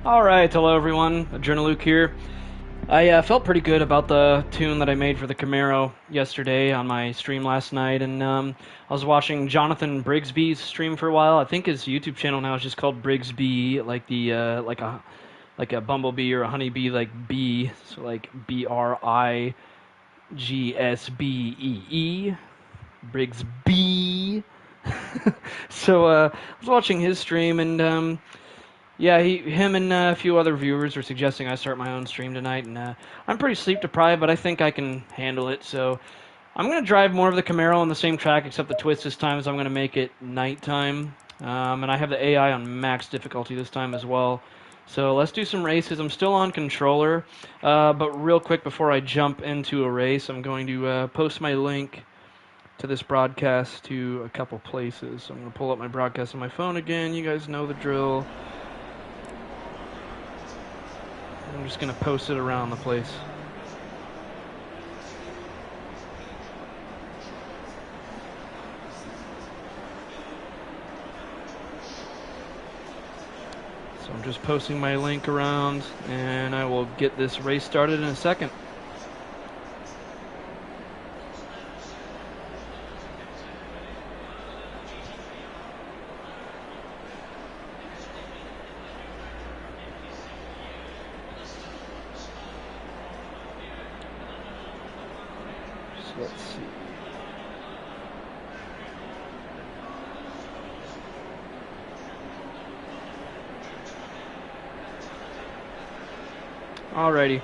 Alright, hello everyone, Adrenaluke here. I felt pretty good about the tune that I made for the Camaro yesterday on my stream last night, and I was watching Jonathan Brigsby's stream for a while. I think his YouTube channel now is just called Brigsby, like the like a bumblebee or a honeybee, like bee, so like Brigsbee, Brigsby. So I was watching his stream, and yeah, him and a few other viewers were suggesting I start my own stream tonight, and I'm pretty sleep deprived, but I think I can handle it. So I'm gonna drive more of the Camaro on the same track, except the twist this time is I'm gonna make it nighttime, and I have the AI on max difficulty this time as well. So let's do some races. I'm still on controller, but real quick before I jump into a race, I'm going to post my link to this broadcast to a couple places. So I'm gonna pull up my broadcast on my phone again. You guys know the drill. I'm just going to post it around the place. So I'm just posting my link around, and I will get this race started in a second. Let's see. Alrighty.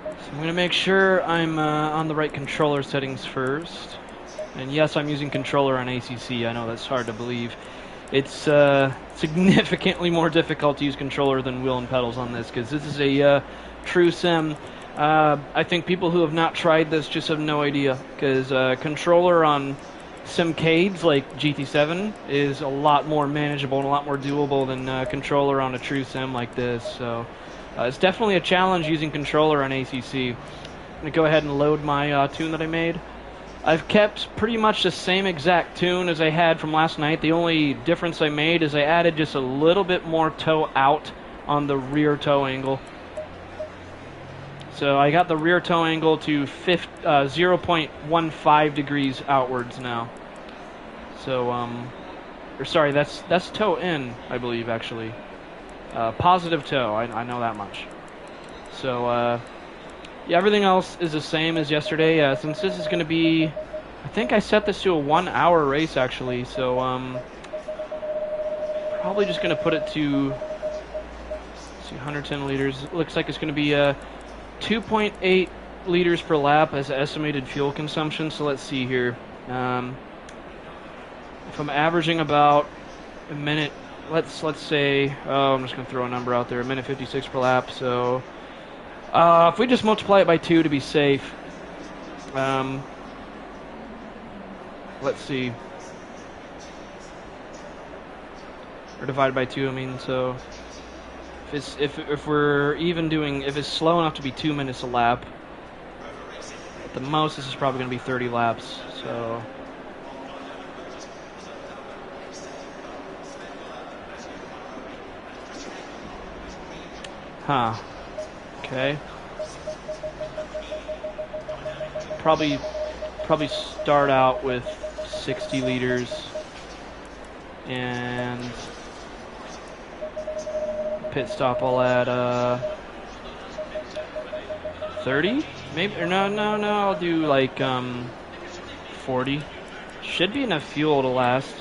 So I'm going to make sure I'm on the right controller settings first. And yes, I'm using controller on ACC. I know that's hard to believe. It's significantly more difficult to use controller than wheel and pedals on this, because this is a true sim. I think people who have not tried this just have no idea, because controller on simcades like GT7 is a lot more manageable and a lot more doable than controller on a true sim like this. So it's definitely a challenge using controller on ACC. I'm going to go ahead and load my tune that I made. I've kept pretty much the same exact tune as I had from last night. The only difference I made is I added just a little bit more toe out on the rear toe angle. So I got the rear toe angle to 0.15 degrees outwards now. So, or sorry, that's toe in, I believe, actually. Positive toe, I know that much. So, yeah, everything else is the same as yesterday. Since this is going to be, I think I set this to a 1 hour race, actually. So, probably just going to put it to, let's see, 110 liters. It looks like it's going to be 2.8 liters per lap as estimated fuel consumption. So let's see here. If I'm averaging about a minute, let's say, I'm just going to throw a number out there, a minute 56 per lap. So if we just multiply it by 2 to be safe, let's see, or divide by 2, I mean, so if we're even doing, if it's slow enough to be 2 minutes a lap, at the most this is probably going to be 30 laps, so okay, probably start out with 60 liters and pit stop I'll add 30 maybe, or no, I'll do like 40. Should be enough fuel to last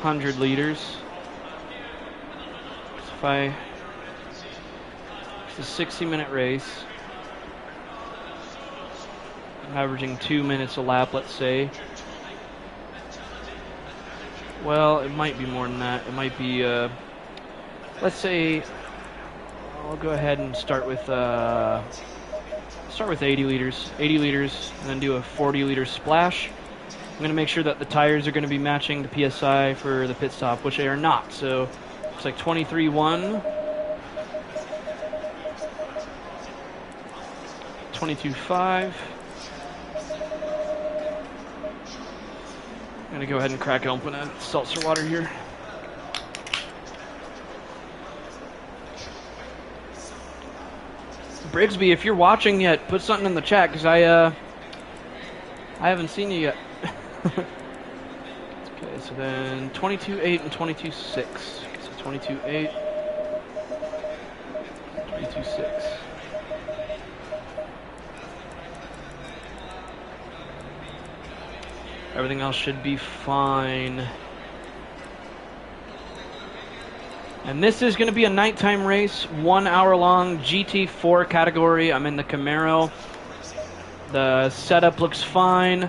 100 liters. So it's a 60-minute race, I'm averaging 2 minutes a lap, let's say. Well, it might be more than that. It might be let's say I'll go ahead and start with 80 liters, and then do a 40-liter splash. I'm going to make sure that the tires are going to be matching the PSI for the pit stop, which they are not. So it's like 23.1, 22.5. I'm going to go ahead and crack open a seltzer water here. Brigsby, if you're watching yet, put something in the chat, because I haven't seen you yet. Okay, so then 22.8 and 22.6. So 22.8, 22.6. Everything else should be fine. And this is going to be a nighttime race, 1 hour long, GT4 category. I'm in the Camaro. The setup looks fine.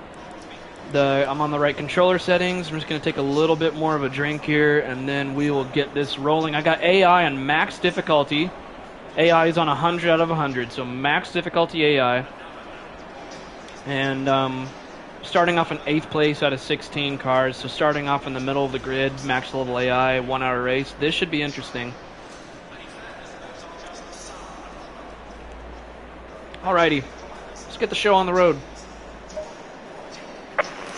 I'm on the right controller settings. I'm just going to take a little bit more of a drink here, and then we will get this rolling. I got AI on max difficulty. AI is on 100 out of 100, so max difficulty AI. And starting off in 8th place out of 16 cars, so starting off in the middle of the grid, max level AI, 1 hour race. This should be interesting. Alrighty, let's get the show on the road.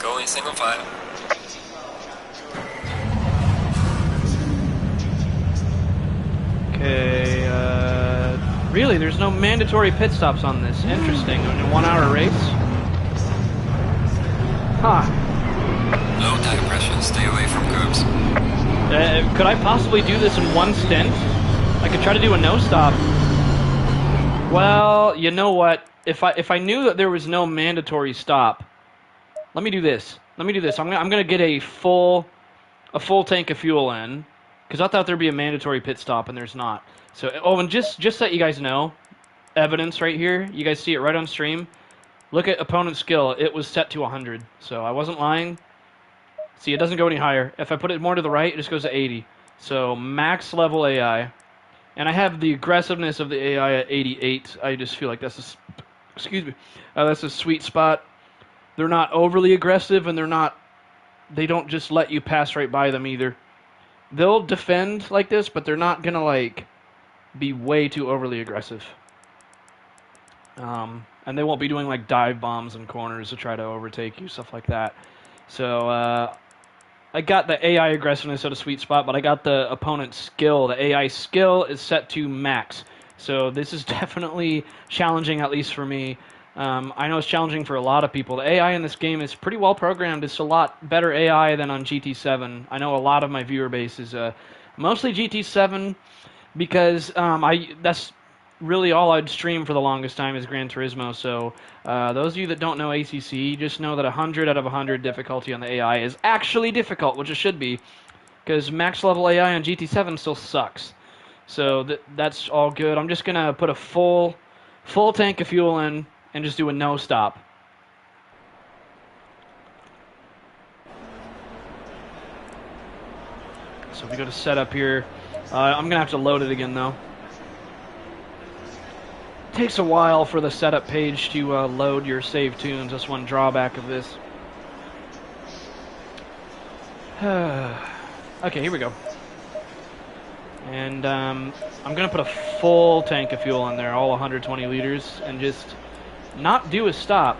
Going single file. Okay, really, there's no mandatory pit stops on this. Interesting, in a 1 hour race. Huh. Low tire pressure, stay away from curbs. Could I possibly do this in one stint? I could try to do a no-stop. Well, you know what? If I knew that there was no mandatory stop, let me do this. I'm gonna get a full tank of fuel in, because I thought there'd be a mandatory pit stop and there's not. So, oh, and just so that you guys know, evidence right here. You guys see it right on stream. Look at opponent skill. It was set to 100, so I wasn't lying. See, it doesn't go any higher. If I put it more to the right, it just goes to 80. So max level AI, and I have the aggressiveness of the AI at 88. I just feel like that's that's a sweet spot. They're not overly aggressive, and they don't just let you pass right by them either. They'll defend like this, but they're not gonna like be way too overly aggressive. And they won't be doing like dive bombs in corners to try to overtake you, stuff like that. So I got the AI aggressiveness at a sweet spot, but I got the opponent's skill. The AI skill is set to max. So this is definitely challenging, at least for me. I know it's challenging for a lot of people. The AI in this game is pretty well programmed. It's a lot better AI than on GT7. I know a lot of my viewer base is mostly GT7 because that's really all I'd stream for the longest time is Gran Turismo. So those of you that don't know ACC, just know that 100 out of 100 difficulty on the AI is actually difficult, which it should be, because max level AI on GT7 still sucks. So that's all good. I'm just gonna put a full tank of fuel in and just do a no stop. So if we go to setup here, I'm gonna have to load it again though. It takes a while for the setup page to load your save tunes. That's one drawback of this. Okay, here we go. And I'm gonna put a full tank of fuel in there, all 120 liters, and just not do a stop,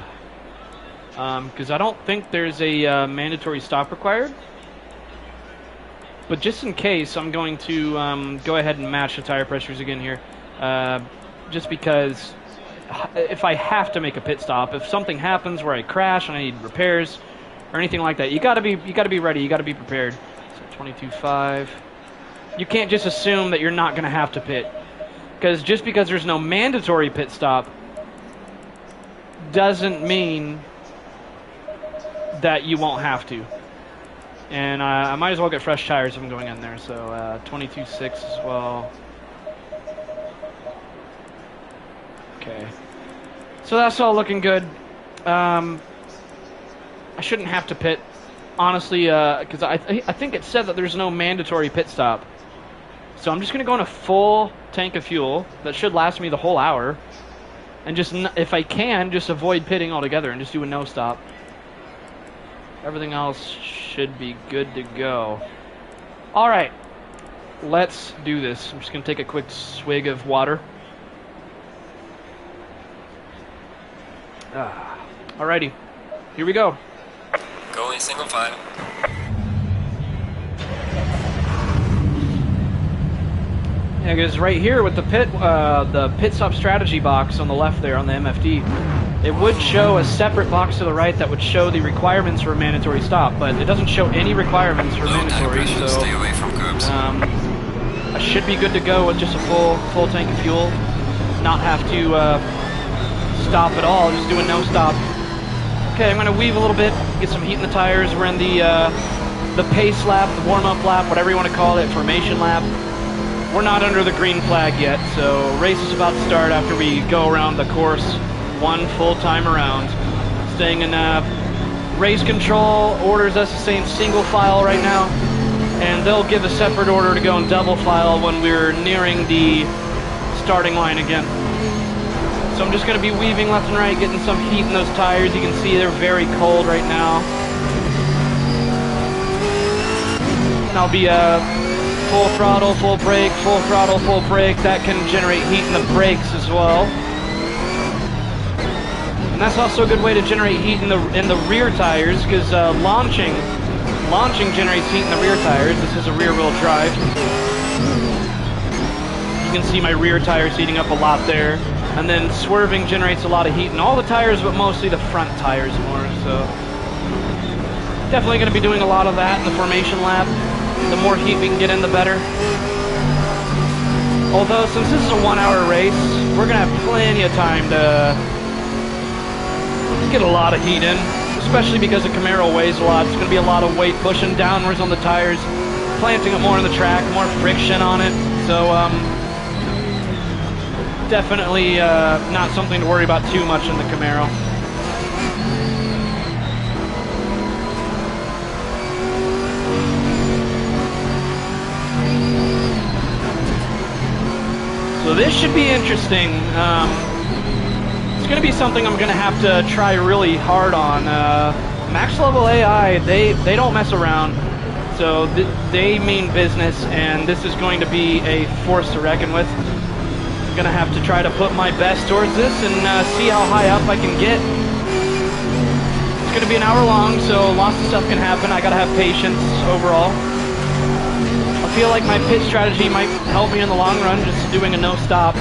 because I don't think there's a mandatory stop required. But just in case, I'm going to go ahead and match the tire pressures again here, just because if I have to make a pit stop, if something happens where I crash and I need repairs or anything like that, you gotta be ready, you gotta be prepared. So 22.5. You can't just assume that you're not gonna have to pit, because just because there's no mandatory pit stop doesn't mean that you won't have to. And I might as well get fresh tires if I'm going in there. So 22.6 as well. Okay. So that's all looking good. I shouldn't have to pit, honestly, because I think it said that there's no mandatory pit stop. So I'm just going to go in a full tank of fuel that should last me the whole hour. And just, if I can, just avoid pitting altogether and just do a no stop. Everything else should be good to go. All right, let's do this. I'm just going to take a quick swig of water. Alrighty, here we go. Going single file. Yeah, because right here with the pit stop strategy box on the left there on the MFD, it would show a separate box to the right that would show the requirements for a mandatory stop, but it doesn't show any requirements for mandatory, so stay away from curbs. I should be good to go with just a full tank of fuel, not have to stop at all, just do a no stop. Okay, I'm gonna weave a little bit, get some heat in the tires. We're in the pace lap, the warm-up lap, whatever you want to call it, formation lap. We're not under the green flag yet, so race is about to start after we go around the course one full time around. Staying in race control, orders us to stay in single file right now, and they'll give a separate order to go in double file when we're nearing the starting line again. So I'm just going to be weaving left and right, getting some heat in those tires. You can see they're very cold right now. And I'll be full throttle, full brake, full throttle, full brake. That can generate heat in the brakes as well. And that's also a good way to generate heat in the rear tires, because launching generates heat in the rear tires. This is a rear wheel drive. You can see my rear tires heating up a lot there. And then swerving generates a lot of heat in all the tires, but mostly the front tires more. So definitely going to be doing a lot of that in the formation lap. The more heat we can get in, the better. Although, since this is a 1 hour race, we're going to have plenty of time to get a lot of heat in, especially because the Camaro weighs a lot. It's going to be a lot of weight pushing downwards on the tires, planting it more on the track, more friction on it. So, definitely not something to worry about too much in the Camaro. So this should be interesting. It's going to be something I'm going to have to try really hard on. Max level AI, they don't mess around. So they mean business, and this is going to be a force to reckon with. I'm going to have to try to put my best towards this and see how high up I can get. It's going to be an hour long, so lots of stuff can happen. I got to have patience overall. I feel like my pit strategy might help me in the long run, just doing a no stop.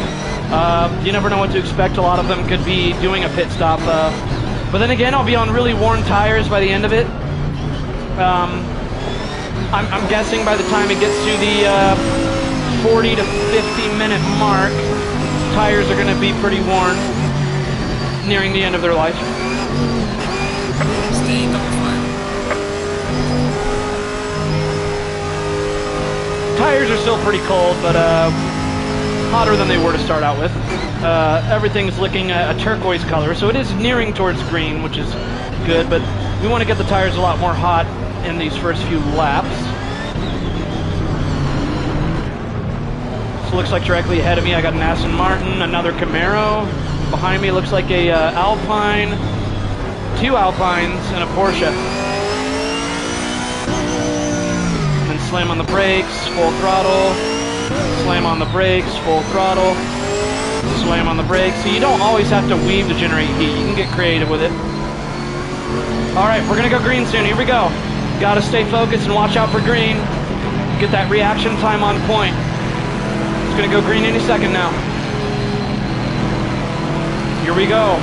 You never know what to expect. A lot of them could be doing a pit stop. But then again, I'll be on really worn tires by the end of it. I'm guessing by the time it gets to the 40 to 50 minute mark, tires are going to be pretty worn, nearing the end of their life. Stay double file. Tires are still pretty cold, but hotter than they were to start out with. Everything's looking a turquoise color, so it is nearing towards green, which is good, but we want to get the tires a lot more hot in these first few laps. So it looks like directly ahead of me I got an Aston Martin, another Camaro. Behind me looks like a Alpine, two Alpines, and a Porsche. Slam on the brakes, full throttle, slam on the brakes, full throttle, slam on the brakes. So you don't always have to weave to generate heat. You can get creative with it. All right, we're gonna go green soon. Here we go. Gotta stay focused and watch out for green. Get that reaction time on point. It's gonna go green any second now. Here we go.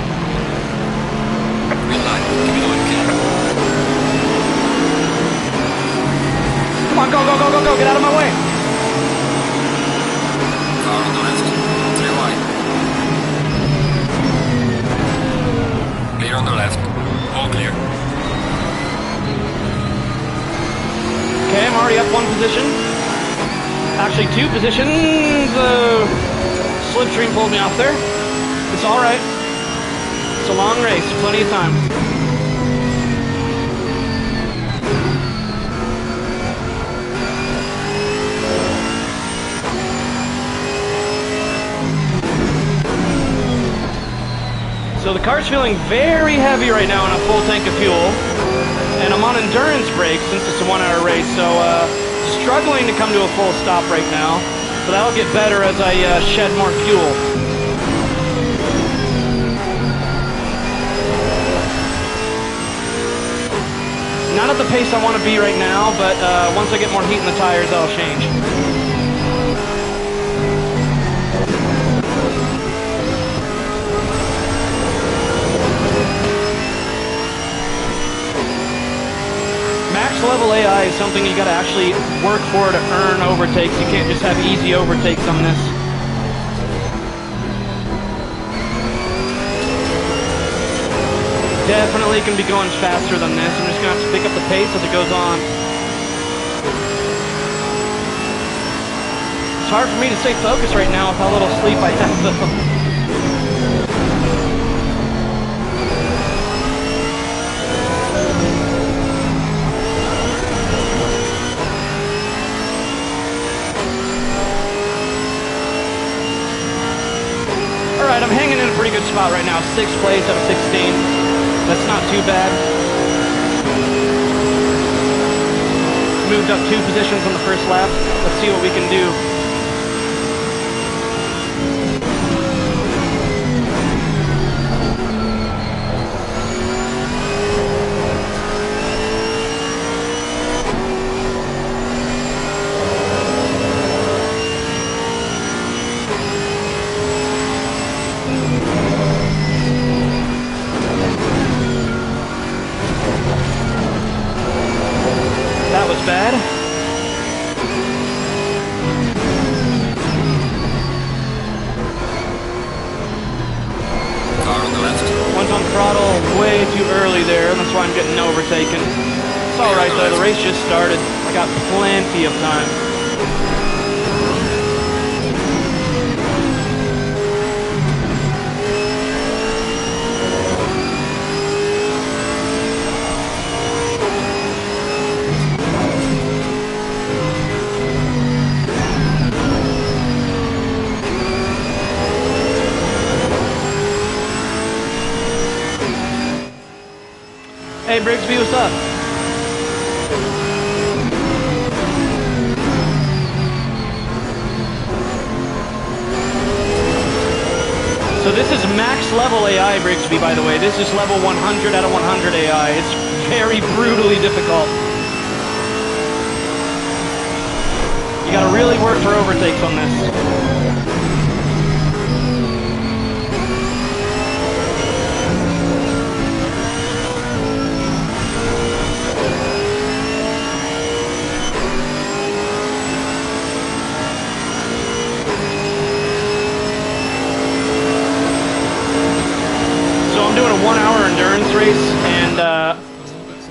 Green light. Give me the one again. Come on, go, go, go, go, go. Get out of my way. Car on the left. 3 wide. Clear on the left. All clear. Okay, I'm already up one position. Actually, 2 positions. Slipstream pulled me off there. It's all right. It's a long race. Plenty of time. So the car's feeling very heavy right now on a full tank of fuel, and I'm on endurance brakes since it's a 1 hour race, so struggling to come to a full stop right now, but that'll get better as I shed more fuel. Not at the pace I want to be right now, but once I get more heat in the tires, that'll change. something you gotta actually work for to earn overtakes. You can't just have easy overtakes on this. Definitely can be going faster than this. I'm just gonna have to pick up the pace as it goes on. It's hard for me to stay focused right now with how little sleep I have though. Alright, I'm hanging in a pretty good spot right now. 6th place out of 16. That's not too bad. Moved up 2 positions on the first lap. Let's see what we can do. That was bad. Car on the left. Went on throttle way too early there, and that's why I'm getting overtaken. It's alright though, the race just started. I got plenty of time. Hey Brigsby, what's up? So this is max level AI, Brigsby, by the way. This is level 100 out of 100 AI. It's very brutally difficult. You gotta really work for overtakes on this. I'm doing a 1-hour endurance race, and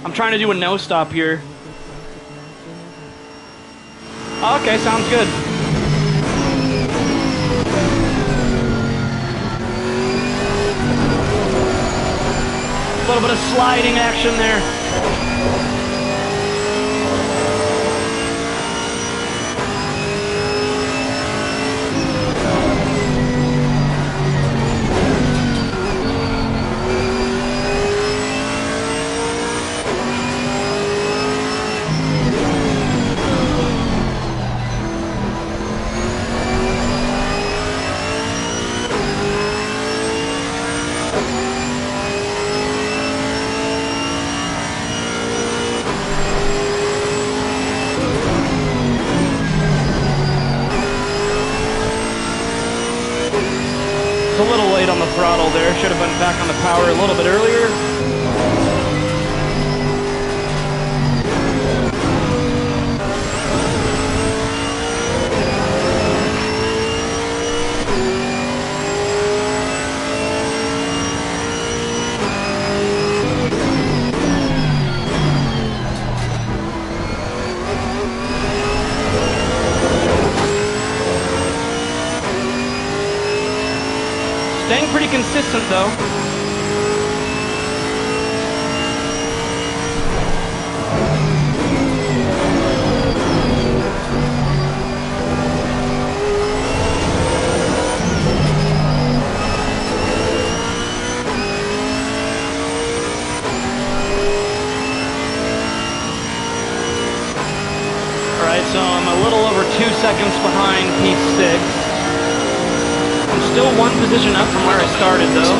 I'm trying to do a no-stop here. Okay, sounds good. A little bit of sliding action there. A little late on the throttle there. Should have been back on the power a little bit earlier. Staying pretty consistent though. Alright, so I'm a little over 2 seconds behind P6. Still 1 position up from where I started, though.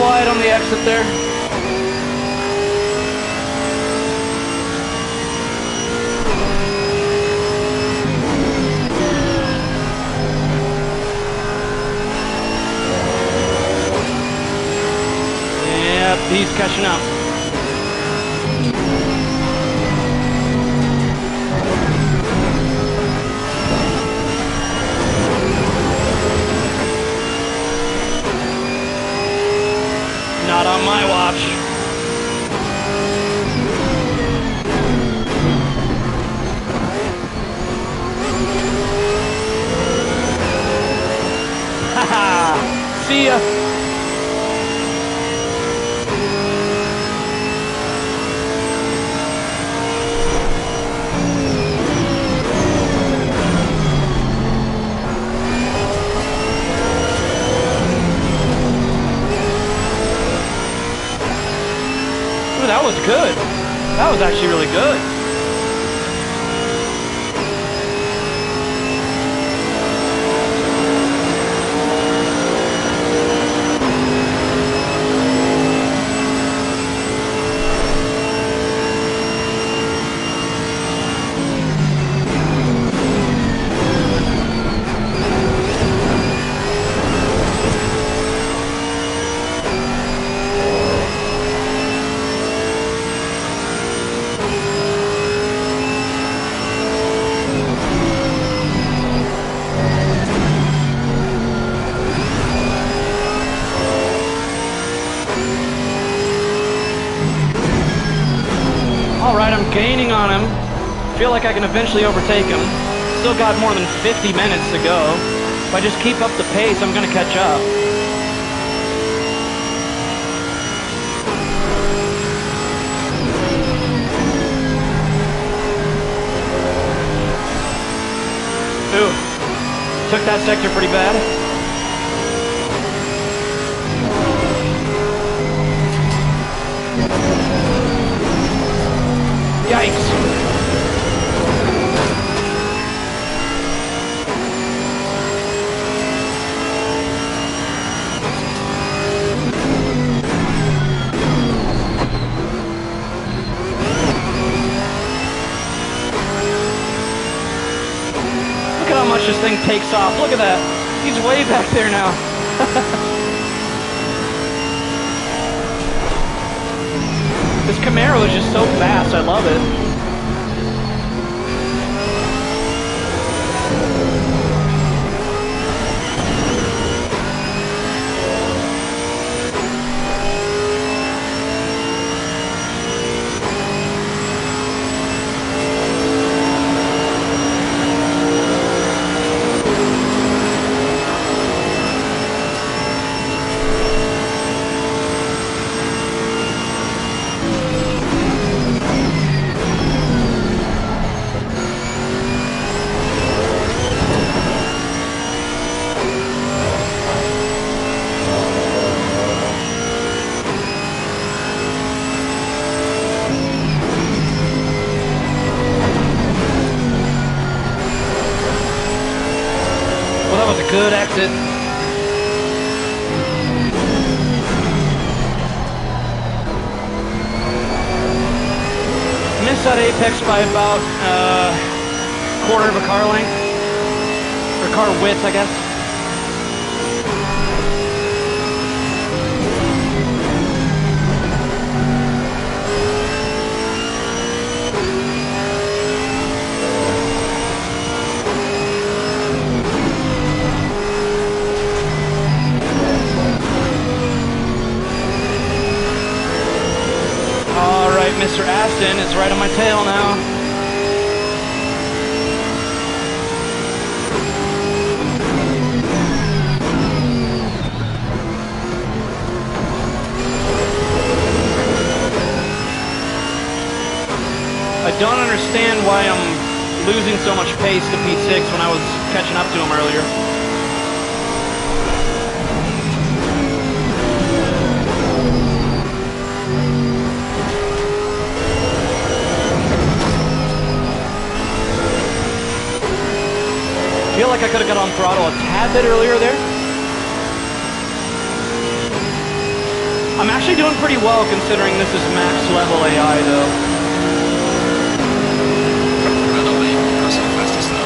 wide on the exit there. Yep, he's catching up. Not on my watch. Haha! See ya! That was good. That was actually really good. Alright, I'm gaining on him. Feel like I can eventually overtake him. Still got more than 50 minutes to go. If I just keep up the pace, I'm gonna catch up. Ooh, took that sector pretty bad. Yikes! Look at how much this thing takes off. Look at that. He's way back there now. This Camaro is just so fast, I love it. That was a good exit. Missed that apex by about quarter of a car length. Or car width, I guess. Mr. Aston is right on my tail now. I don't understand why I'm losing so much pace to P6 when I was catching up to him earlier. I feel like I could have got on throttle a tad bit earlier there. I'm actually doing pretty well considering this is max level AI though. Randomly, because how fast is now?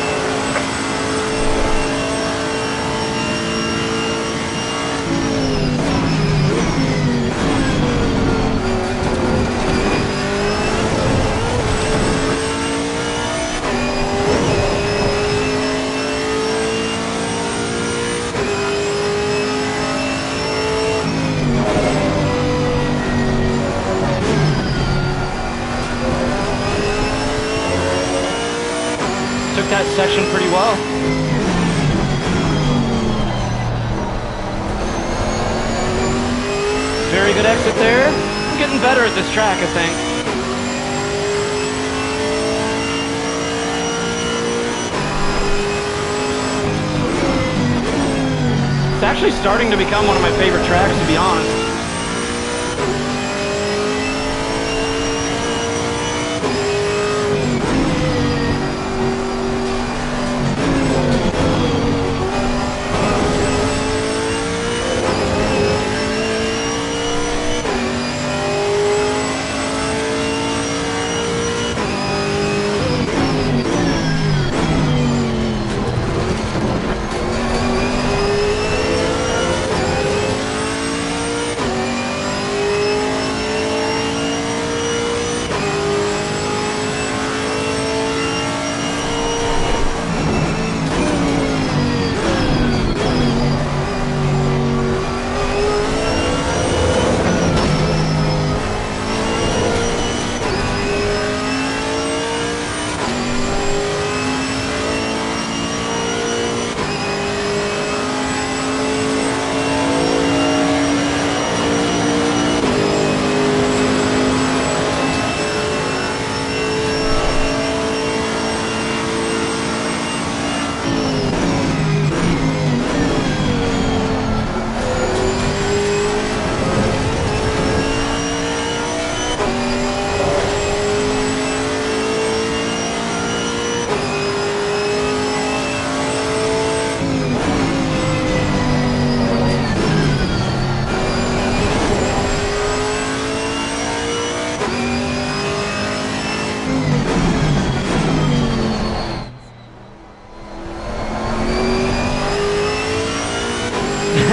Took that section pretty well. Very good exit there. I'm getting better at this track, I think. It's actually starting to become one of my favorite tracks, to be honest.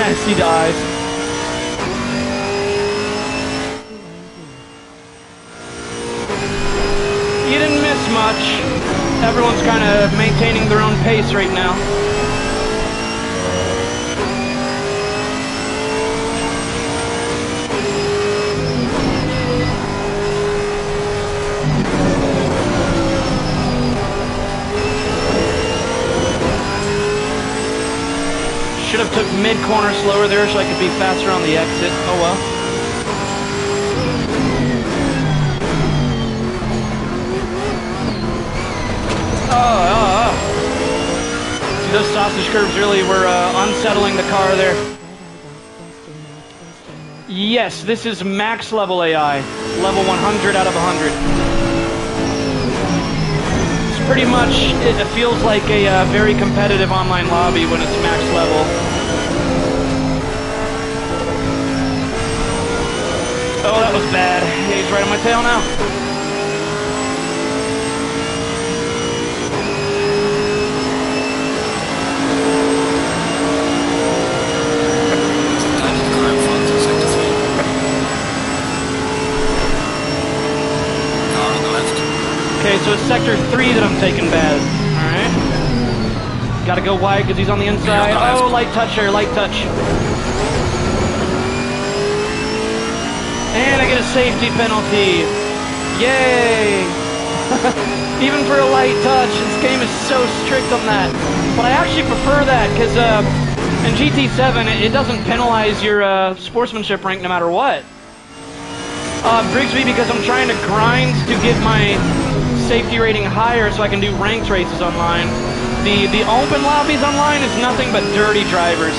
I see the eyes. You didn't miss much. Everyone's kind of maintaining their own pace right now. Should have took mid-corner slower there so I could be faster on the exit. Oh well. See, those sausage curves really were unsettling the car there. Yes, this is max level AI. Level 100 out of 100. It's pretty much, it feels like a very competitive online lobby when it's max level. Oh, that was bad. He's right on my tail now. Sometimes the car in front is sector 3. Car on the left. Okay, so it's sector 3 that I'm taking bad. Alright. Gotta go wide because he's on the inside. Oh, light touch there, light touch. And I get a safety penalty. Yay! Even for a light touch, this game is so strict on that. But I actually prefer that because in GT7 it doesn't penalize your sportsmanship rank no matter what. Brigsby, because I'm trying to grind to get my safety rating higher so I can do ranked races online. The open lobbies online is nothing but dirty drivers.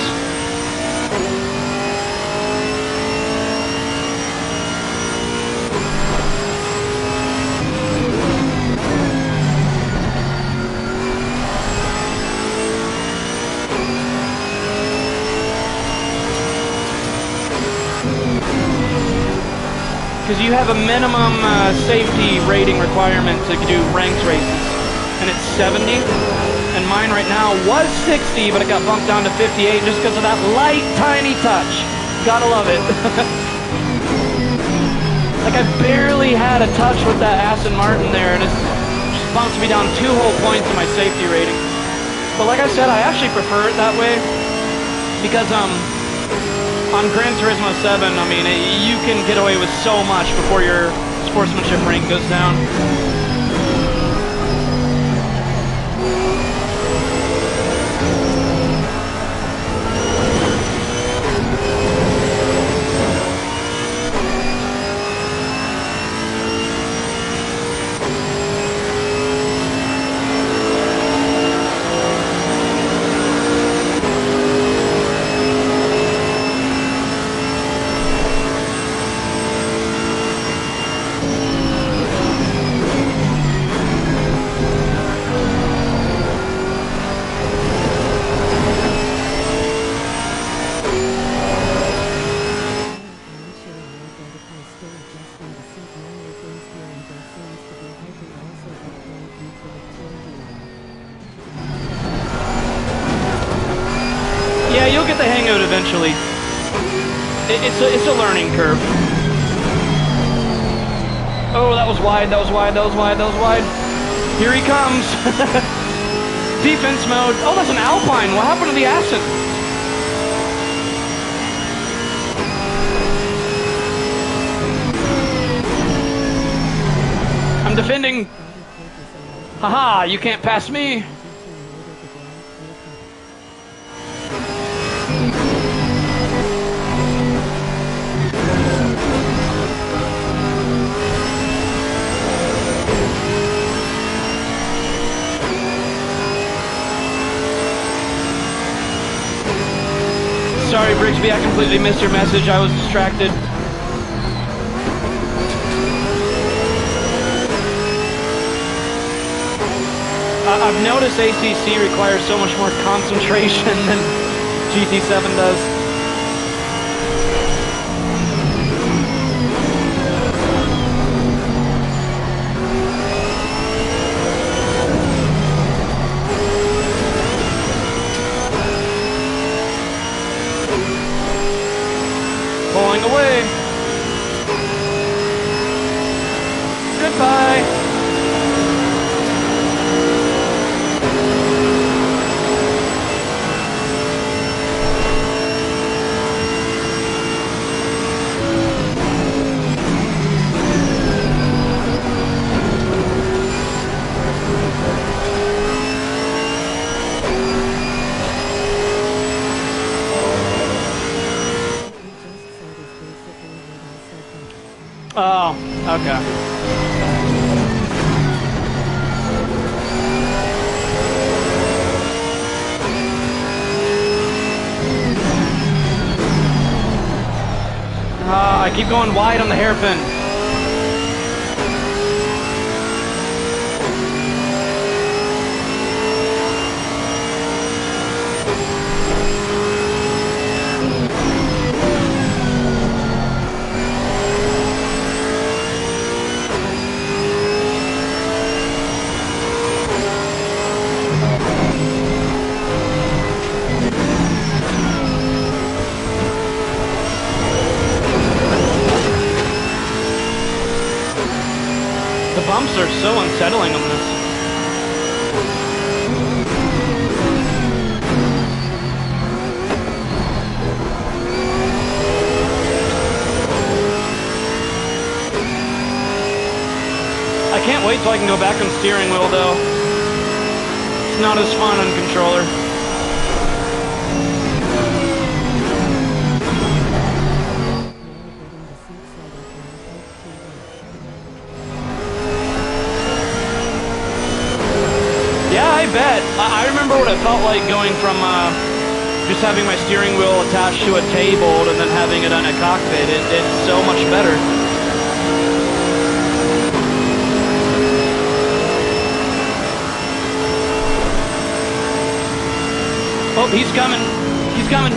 because you have a minimum safety rating requirement to do ranked races, and it's 70. And mine right now was 60, but it got bumped down to 58 just because of that light, tiny touch. Gotta love it. Like I barely had a touch with that Aston Martin there, and it just bumps me down 2 whole points in my safety rating. But like I said, I actually prefer it that way because on Gran Turismo 7, I mean, you can get away with so much before your sportsmanship rank goes down. Yeah, you'll get the hang of it eventually. It's a learning curve. Oh, that was wide, that was wide, that was wide, that was wide. Here he comes. Defense mode. Oh, that's an Alpine. What happened to the Aston? I'm defending. Haha, you can't pass me. Sorry, Brigsby, I completely missed your message. I was distracted. I've noticed ACC requires so much more concentration than GT7 does. Pulling away. Goodbye. Oh, okay. I keep going wide on the hairpin. The bumps are so unsettling on this. I can't wait till I can go back on steering wheel though. It's not as fun on controller. Yeah, I bet. I remember what it felt like going from just having my steering wheel attached to a table and then having it on a cockpit. It's so much better. Oh, he's coming. He's coming.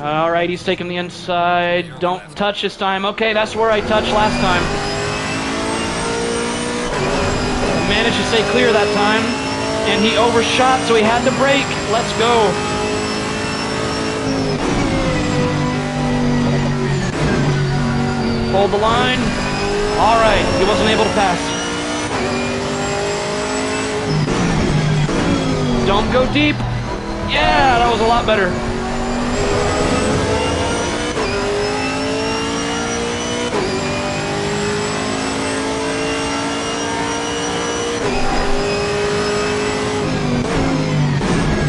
All right, he's taking the inside. Don't touch this time. Okay, that's where I touched last time. Managed to stay clear that time, and he overshot, so he had to brake. Let's go. Hold the line. All right, he wasn't able to pass. Don't go deep. Yeah, that was a lot better.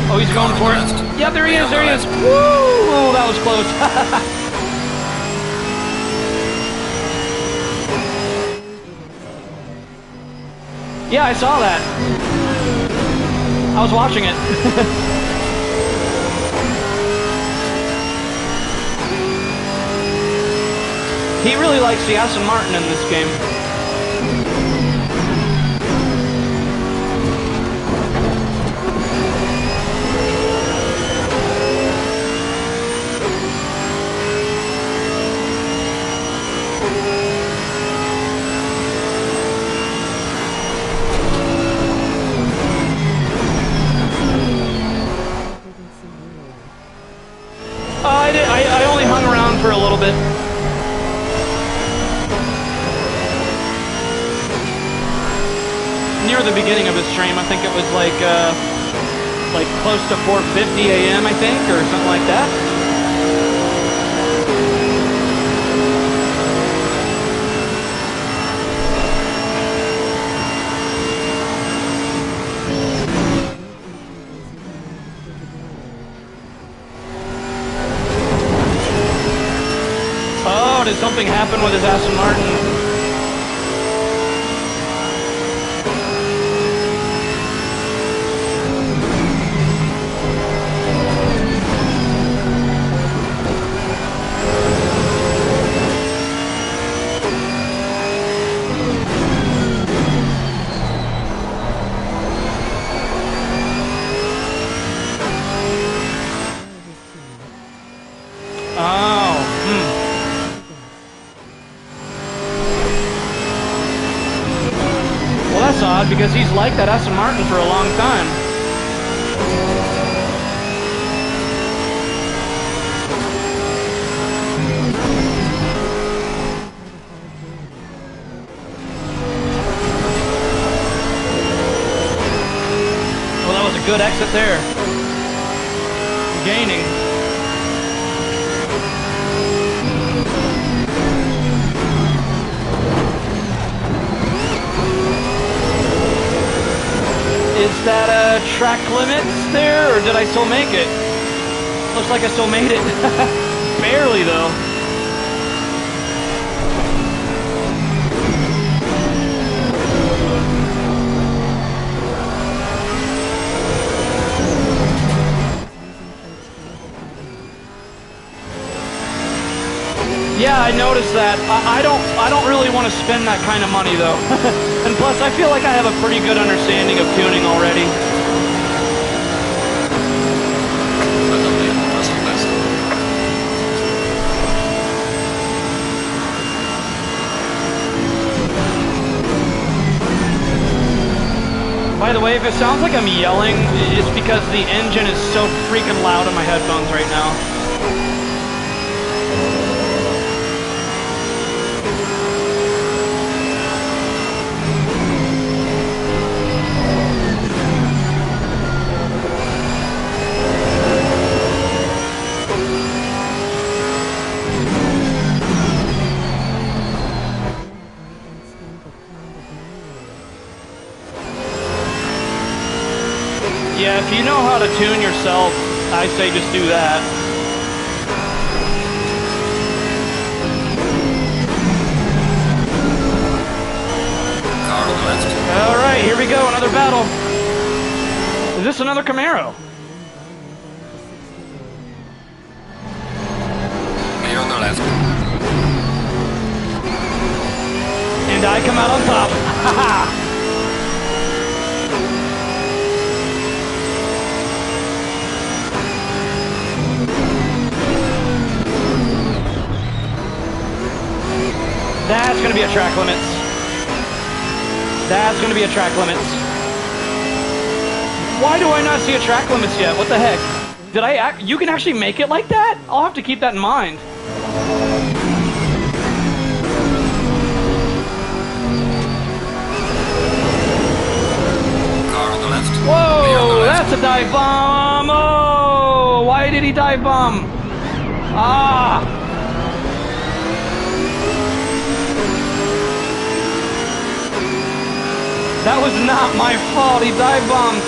Oh, he's going for it. Yeah, there he is, there he is. Woo! That was close. Yeah, I saw that. I was watching it. He really likes the Aston Martin in this game. I only hung around for a little bit. Near the beginning of his stream, I think it was like close to 4:50 a.m. I think, or something like that. Did something happen with his Aston Martin? Because he's liked that Aston Martin for a long time. Well, that was a good exit there. Gaining. Is that track limits there, or did I still make it? Looks like I still made it. Barely, though. Yeah, I noticed that. I don't really want to spend that kind of money though. And plus, I feel like I have a pretty good understanding of tuning already. By the way, if it sounds like I'm yelling, it's because the engine is so freaking loud in my headphones right now. Yeah, if you know how to tune yourself, I say just do that. Alright, here we go, another battle. Is this another Camaro? Clear on the left. And I come out on top. Haha! That's gonna be a track limits. That's gonna be a track limits. Why do I not see a track limits yet? What the heck? Did I you can actually make it like that? I'll have to keep that in mind. Car on the left. Whoa, that's a dive bomb. Oh, why did he dive bomb? Ah. That was not my fault. He dive bombed.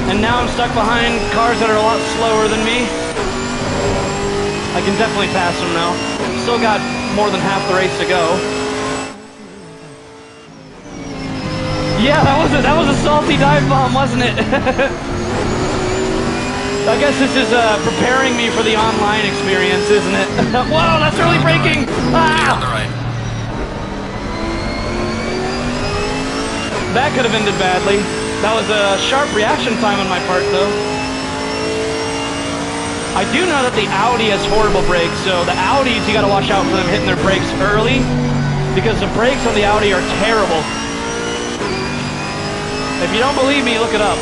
And now I'm stuck behind cars that are a lot slower than me. I can definitely pass them now. Still got more than half the race to go. Yeah, that was a salty dive bomb, wasn't it? I guess this is preparing me for the online experience, isn't it? Whoa, that's early braking! Ah! On the right. That could have ended badly. That was a sharp reaction time on my part, though. I do know that the Audi has horrible brakes, so the Audis, you gotta watch out for them hitting their brakes early, because the brakes on the Audi are terrible. If you don't believe me, look it up.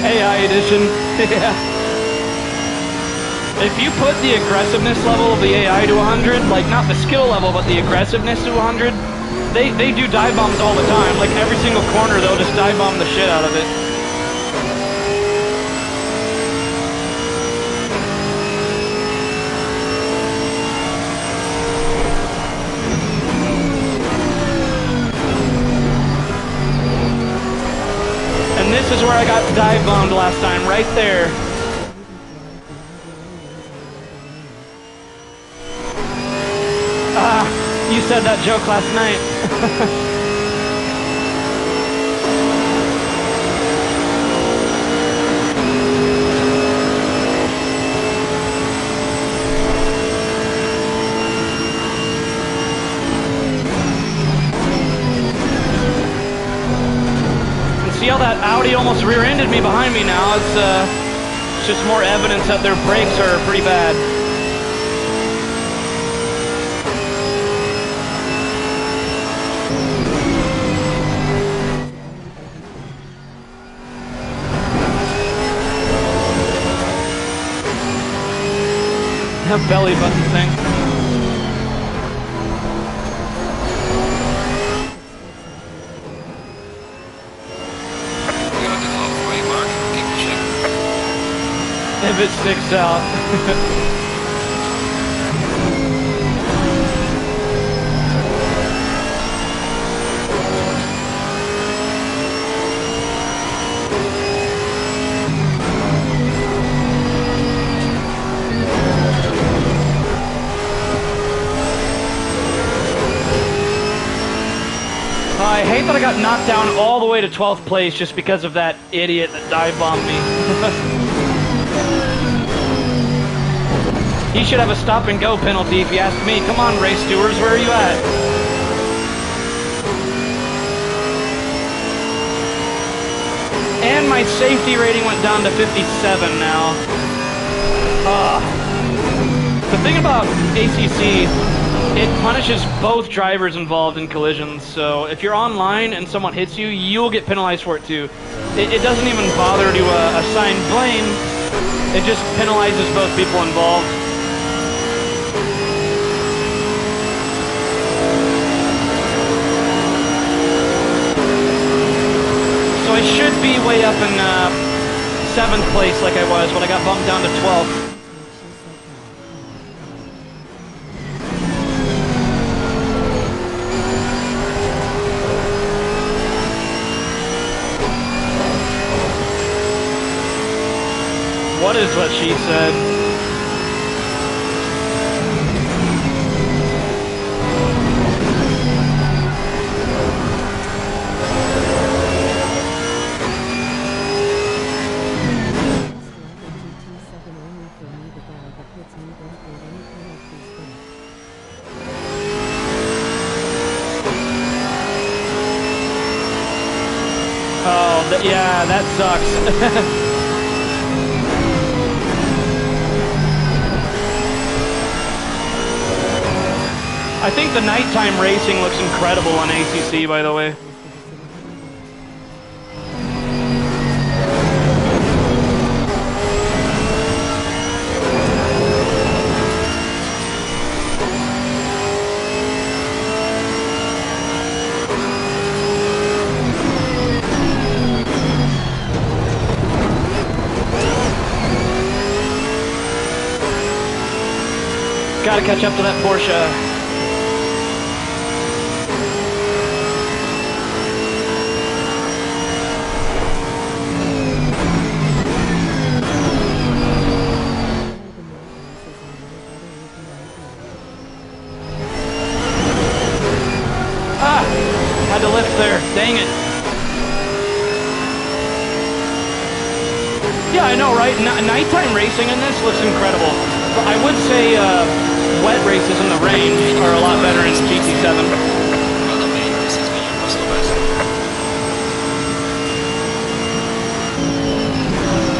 AI edition. Yeah. If you put the aggressiveness level of the AI to 100, like not the skill level, but the aggressiveness to 100, they do dive bombs all the time. Like every single corner, they'll just dive bomb the shit out of it. And this is where I got dive bombed last time, right there. Ah, you said that joke last night. And see how that Audi almost rear-ended me behind me now? It's just more evidence that their brakes are pretty bad. Belly button thing. We are at the halfway mark. Keep pushing. If it sticks out. I hate that I got knocked down all the way to 12th place just because of that idiot that dive bombed me. He should have a stop and go penalty if you ask me. Come on, race stewards, where are you at? And my safety rating went down to 57 now. The thing about ACC, it punishes both drivers involved in collisions, so if you're online and someone hits you, you'll get penalized for it too. It doesn't even bother to assign blame, it just penalizes both people involved. So I should be way up in 7th place like I was, but I got bumped down to 12th. What is what she said? Yeah, that sucks. I think the nighttime racing looks incredible on ACC, by the way. Gotta catch up to that Porsche. Had to lift there. Dang it. Yeah, I know, right? Nighttime racing in this looks incredible. But I would say wet races in the rain are a lot better in GT7.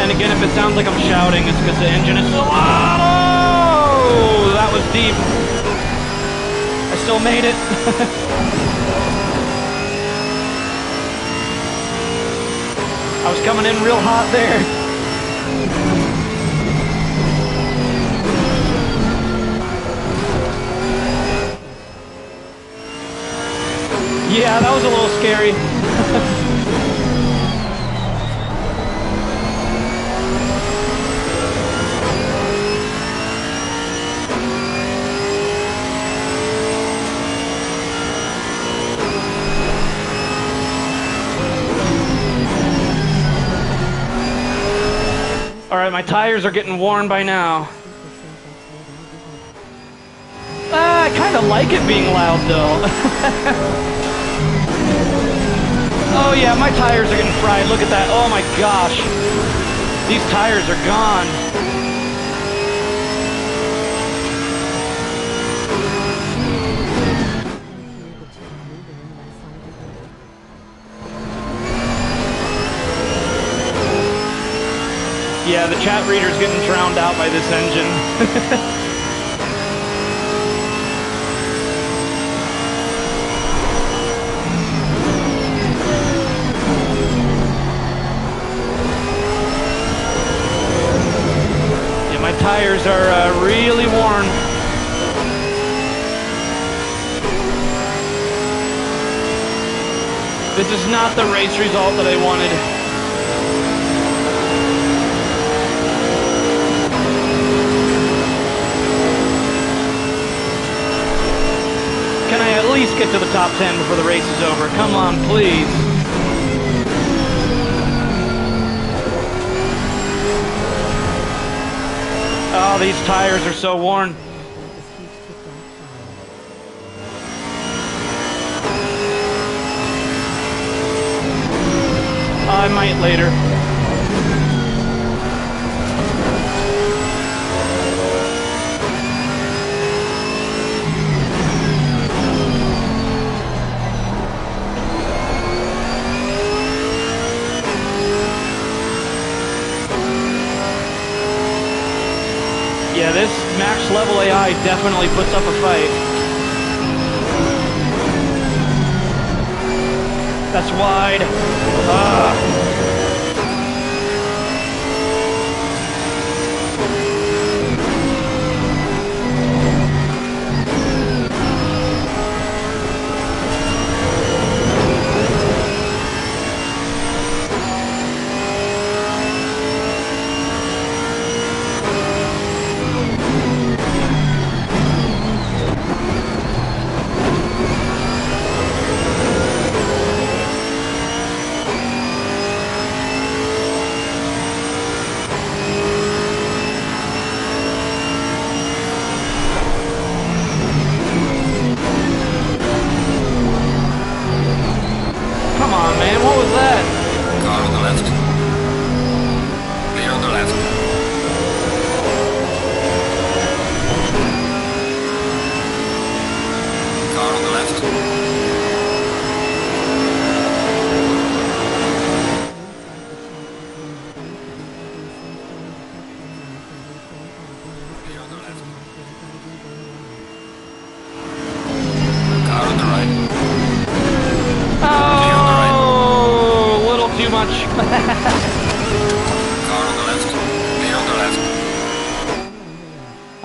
And again, if it sounds like I'm shouting, it's because the engine is so loud. Oh, that was deep. I still made it. I was coming in real hot there. Yeah, that was a little scary. Alright, my tires are getting worn by now. I kind of like it being loud, though. Oh yeah, my tires are getting fried. Look at that. Oh my gosh. These tires are gone. Yeah, the chat reader's getting drowned out by this engine. My tires are really worn. This is not the race result that I wanted. Can I at least get to the top 10 before the race is over? Come on, please. Oh, these tires are so worn. I might later. Yeah, this max level AI definitely puts up a fight. That's wide.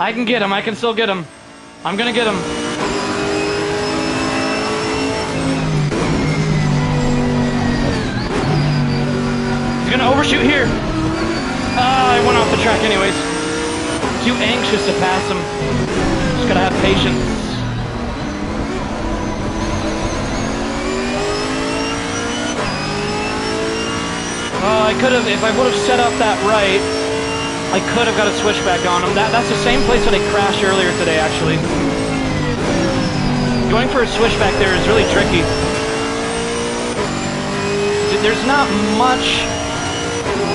I can get him. I can still get him. I'm gonna get him. He's gonna overshoot here. I went off the track anyways. Too anxious to pass him. Just gotta have patience. I could have, if I would have set up that right, I could have got a switchback on him. That's the same place that I crashed earlier today, actually. Going for a switchback there is really tricky. There's not much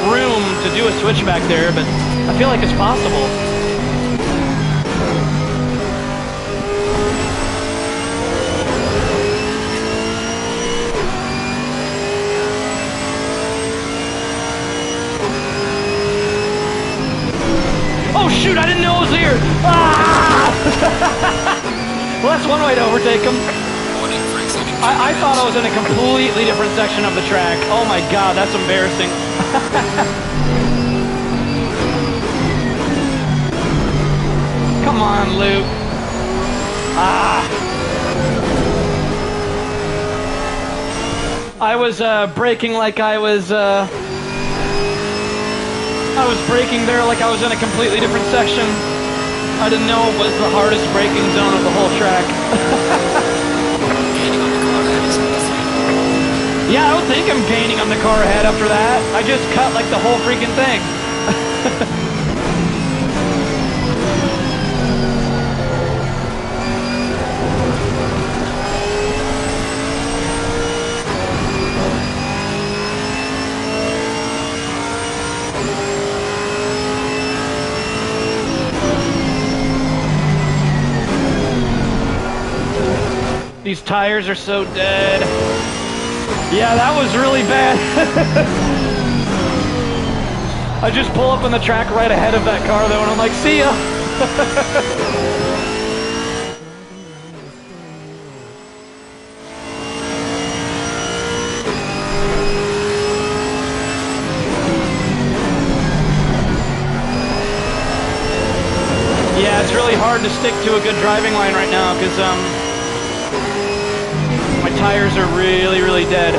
room to do a switchback there, but I feel like it's possible. Oh shoot, I didn't know it was here! Ah! Well, that's one way to overtake him. I thought I was in a completely different section of the track. Oh my god, that's embarrassing. Come on, Luke. Ah. I was braking like I was braking there like I was in a completely different section. I didn't know it was the hardest braking zone of the whole track. Yeah, I would think I'm gaining on the car ahead after that. I just cut like the whole freaking thing. These tires are so dead. Yeah, that was really bad. I just pull up on the track right ahead of that car though, and I'm like, see ya. Yeah, it's really hard to stick to a good driving line right now because my tires are really dead.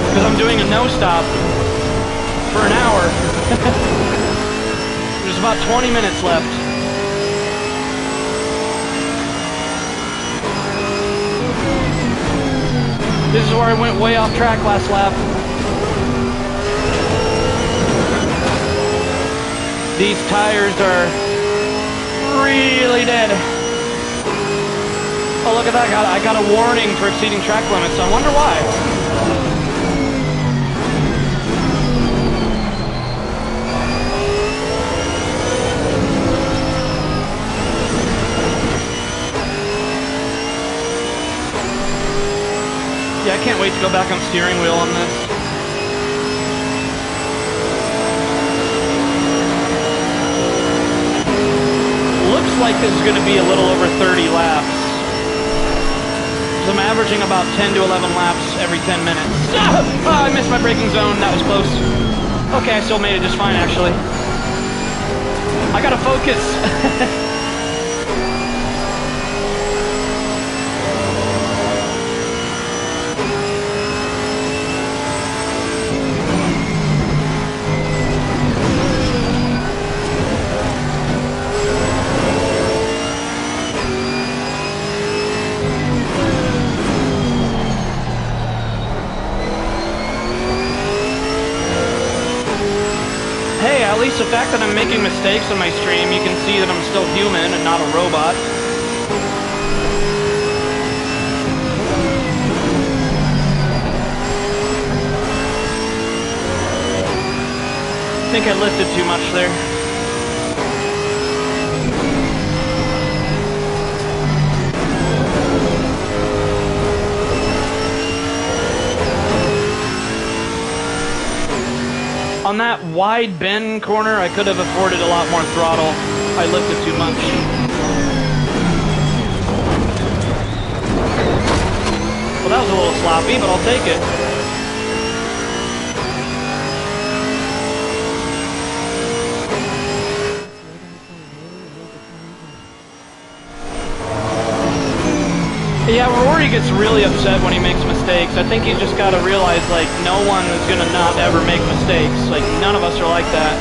Because I'm doing a no-stop for an hour. There's about 20 minutes left. This is where I went way off track last lap. These tires are really dead. Oh, look at that. I got a warning for exceeding track limits. I wonder why. Yeah, I can't wait to go back on steering wheel on this. Looks like this is going to be a little over 30 laps. I'm averaging about 10 to 11 laps every 10 minutes. Ah! Oh, I missed my braking zone. That was close. Okay, I still made it just fine, actually. I gotta focus. At least the fact that I'm making mistakes on my stream, you can see that I'm still human and not a robot. I think I lifted too much there. On that wide bend corner, I could have afforded a lot more throttle. I lifted too much. Well, that was a little sloppy, but I'll take it. Yeah, Rory gets really upset when he makes mistakes. I think he's just got to realize, like, no one is going to not ever make mistakes. Like, none of us are like that.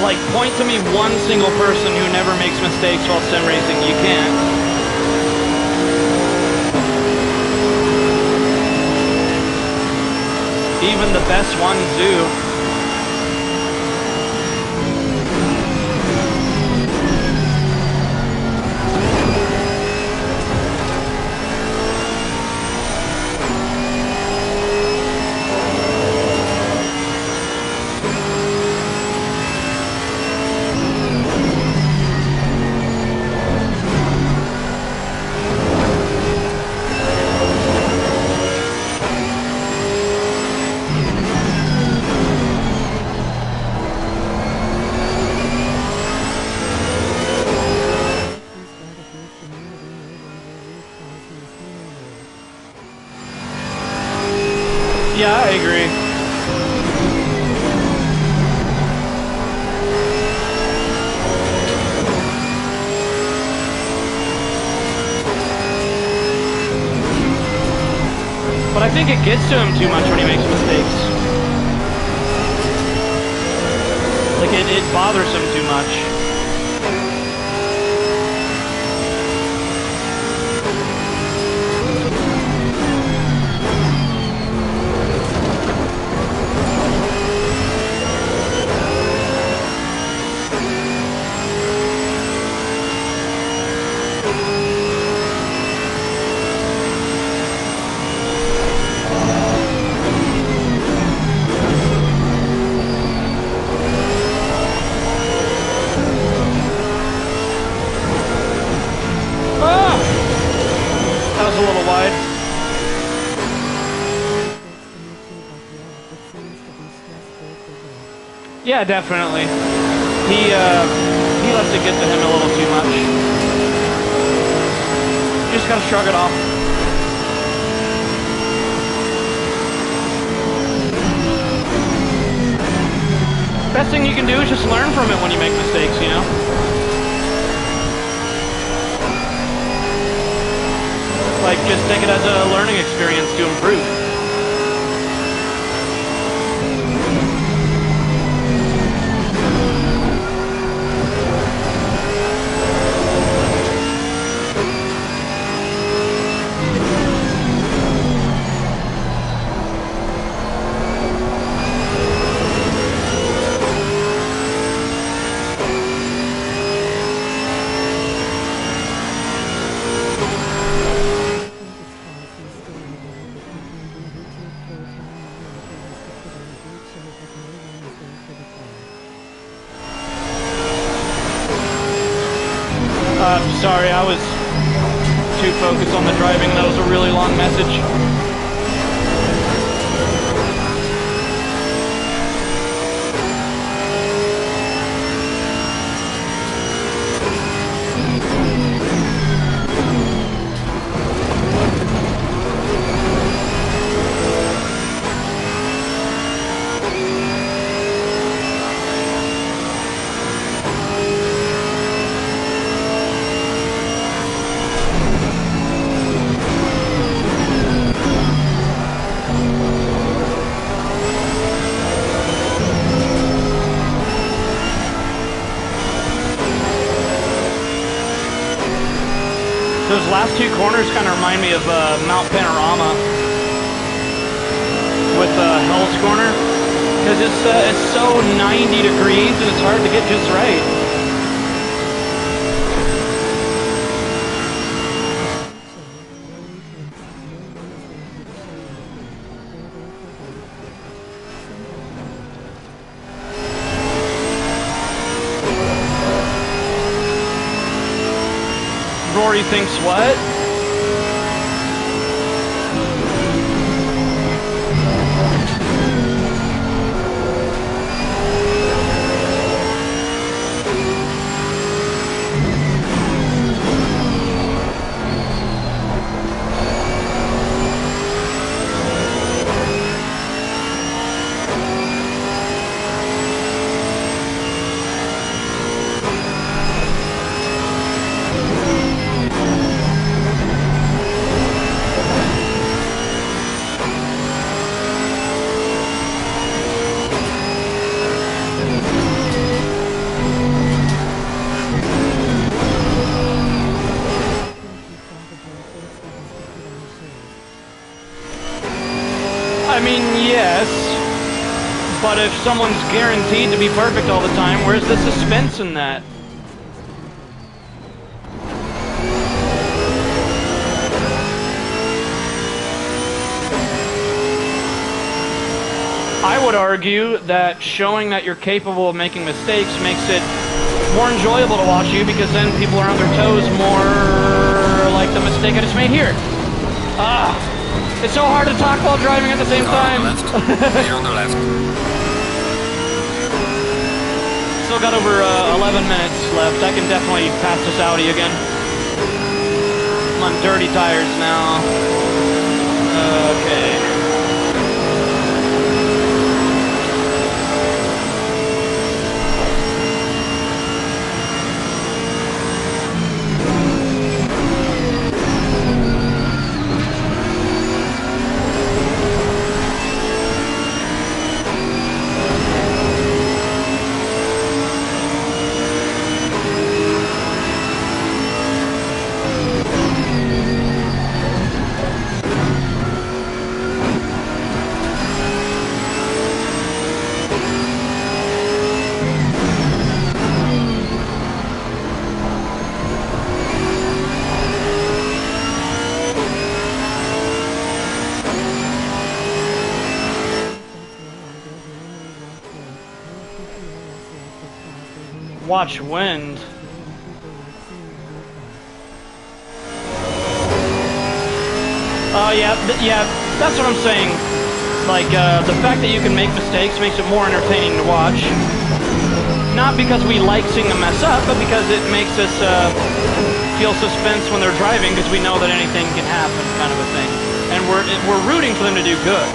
Like, point to me one single person who never makes mistakes while sim racing. You can't. Even the best ones do. Yeah, I agree. But I think it gets to him too much when he makes mistakes. Like, it bothers him too much. A little wide. Yeah, definitely. He lets it get to him a little too much. You just gotta shrug it off. Best thing you can do is just learn from it when you make mistakes, you know? Like, just take it as a learning experience to improve. Sorry, I was too focused on the driving. That was a really long message. Those last two corners kind of remind me of Mount Panorama with Hell's Corner, because it's so 90 degrees and it's hard to get just right. Rory thinks what? But if someone's guaranteed to be perfect all the time, where's the suspense in that? I would argue that showing that you're capable of making mistakes makes it more enjoyable to watch you, because then people are on their toes more, like the mistake I just made here. It's so hard to talk while driving at the same time. On the left. Clear on the left. Still got over 11 minutes left. I can definitely pass this Audi again. I'm on dirty tires now. Okay. Watch wind. Yeah, that's what I'm saying. Like, the fact that you can make mistakes makes it more entertaining to watch. Not because we like seeing them mess up, but because it makes us feel suspense when they're driving, because we know that anything can happen, kind of a thing. And we're rooting for them to do good.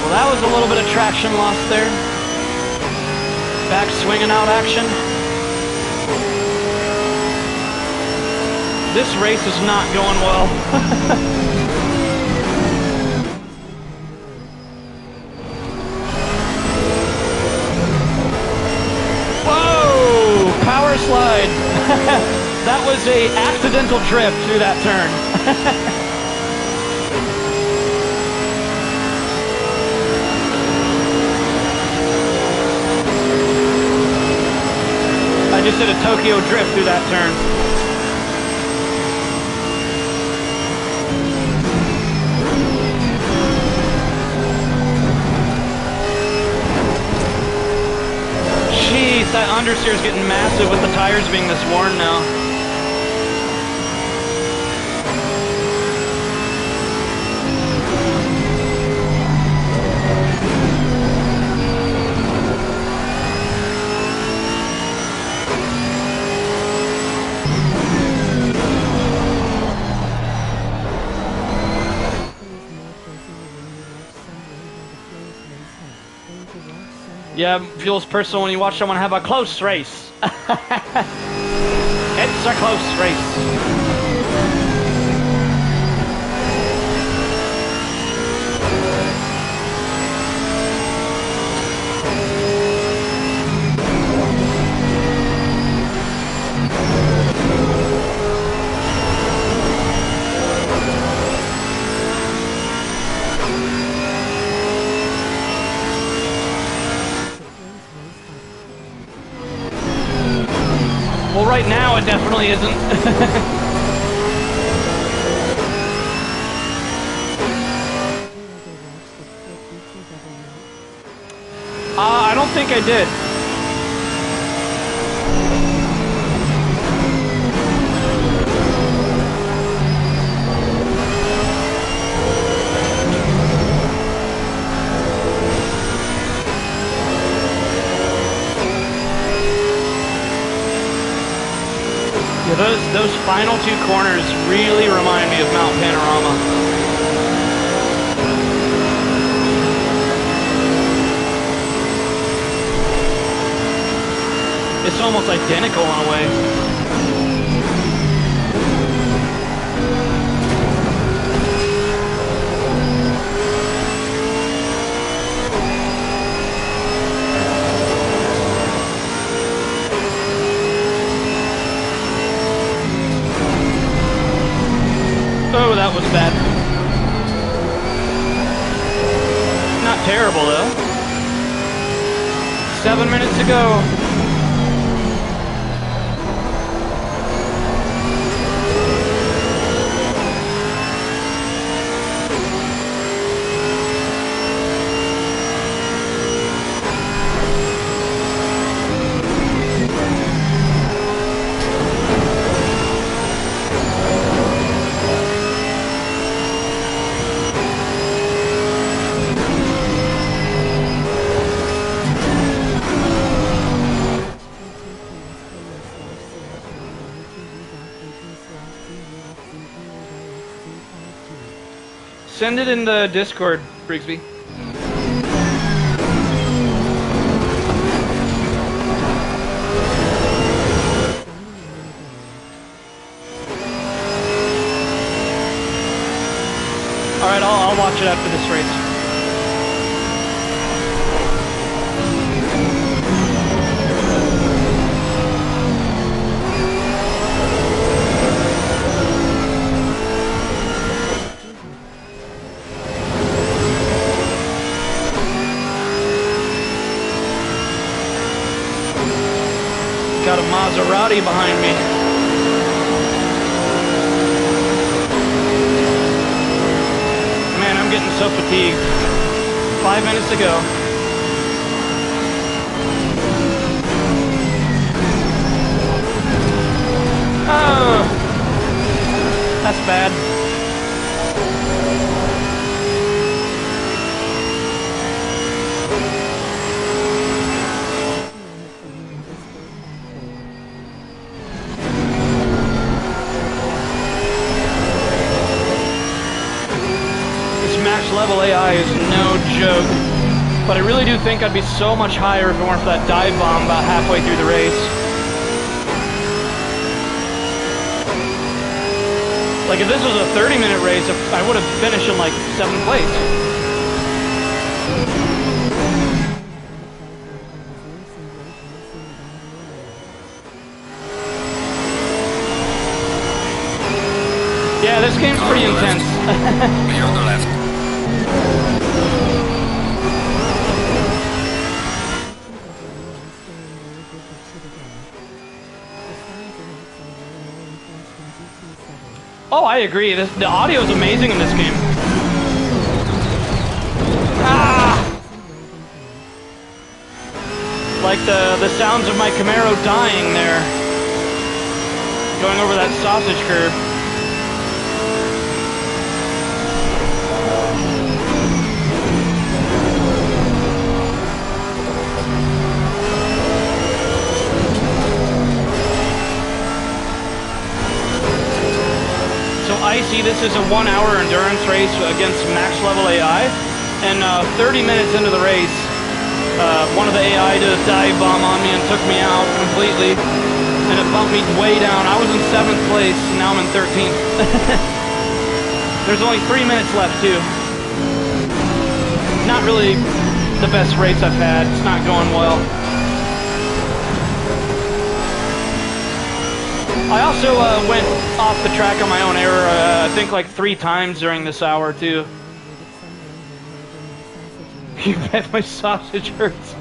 Well, that was a little bit of traction loss there. Back swinging out action. This race is not going well. Whoa! Power slide. That was a accidental drift through that turn. I just did a Tokyo drift through that turn. Jeez, that understeer's getting massive with the tires being this worn now. Yeah, feels personal when you watch someone have a close race. It's a close race. Well, right now it definitely isn't. I don't think I did. Yeah, those final two corners really remind me of Mount Panorama. It's almost identical in a way. that was bad. Not terrible, though. 7 minutes to go. Send it in the Discord, Brigsby. Alright, I'll watch it after this race. Got a Maserati behind me. Man, I'm getting so fatigued. 5 minutes to go. Oh, that's bad. Max level AI is no joke, but I really do think I'd be so much higher if it weren't for that dive bomb about halfway through the race. Like if this was a 30-minute race, I would have finished in like 7th place. Yeah, this game's pretty intense. Clear on the left. Oh, I agree. The audio is amazing in this game. Ah! Like the sounds of my Camaro dying there. Going over that sausage curve. Icy, this is a 1-hour endurance race against max level AI, and 30 minutes into the race, one of the AI did a dive bomb on me and took me out completely, and it bumped me way down. I was in 7th place, and now I'm in 13th. There's only 3 minutes left too. Not really the best race I've had. It's not going well. I also went off the track on my own error, I think like 3 times during this hour too. You bet my sausage hurts.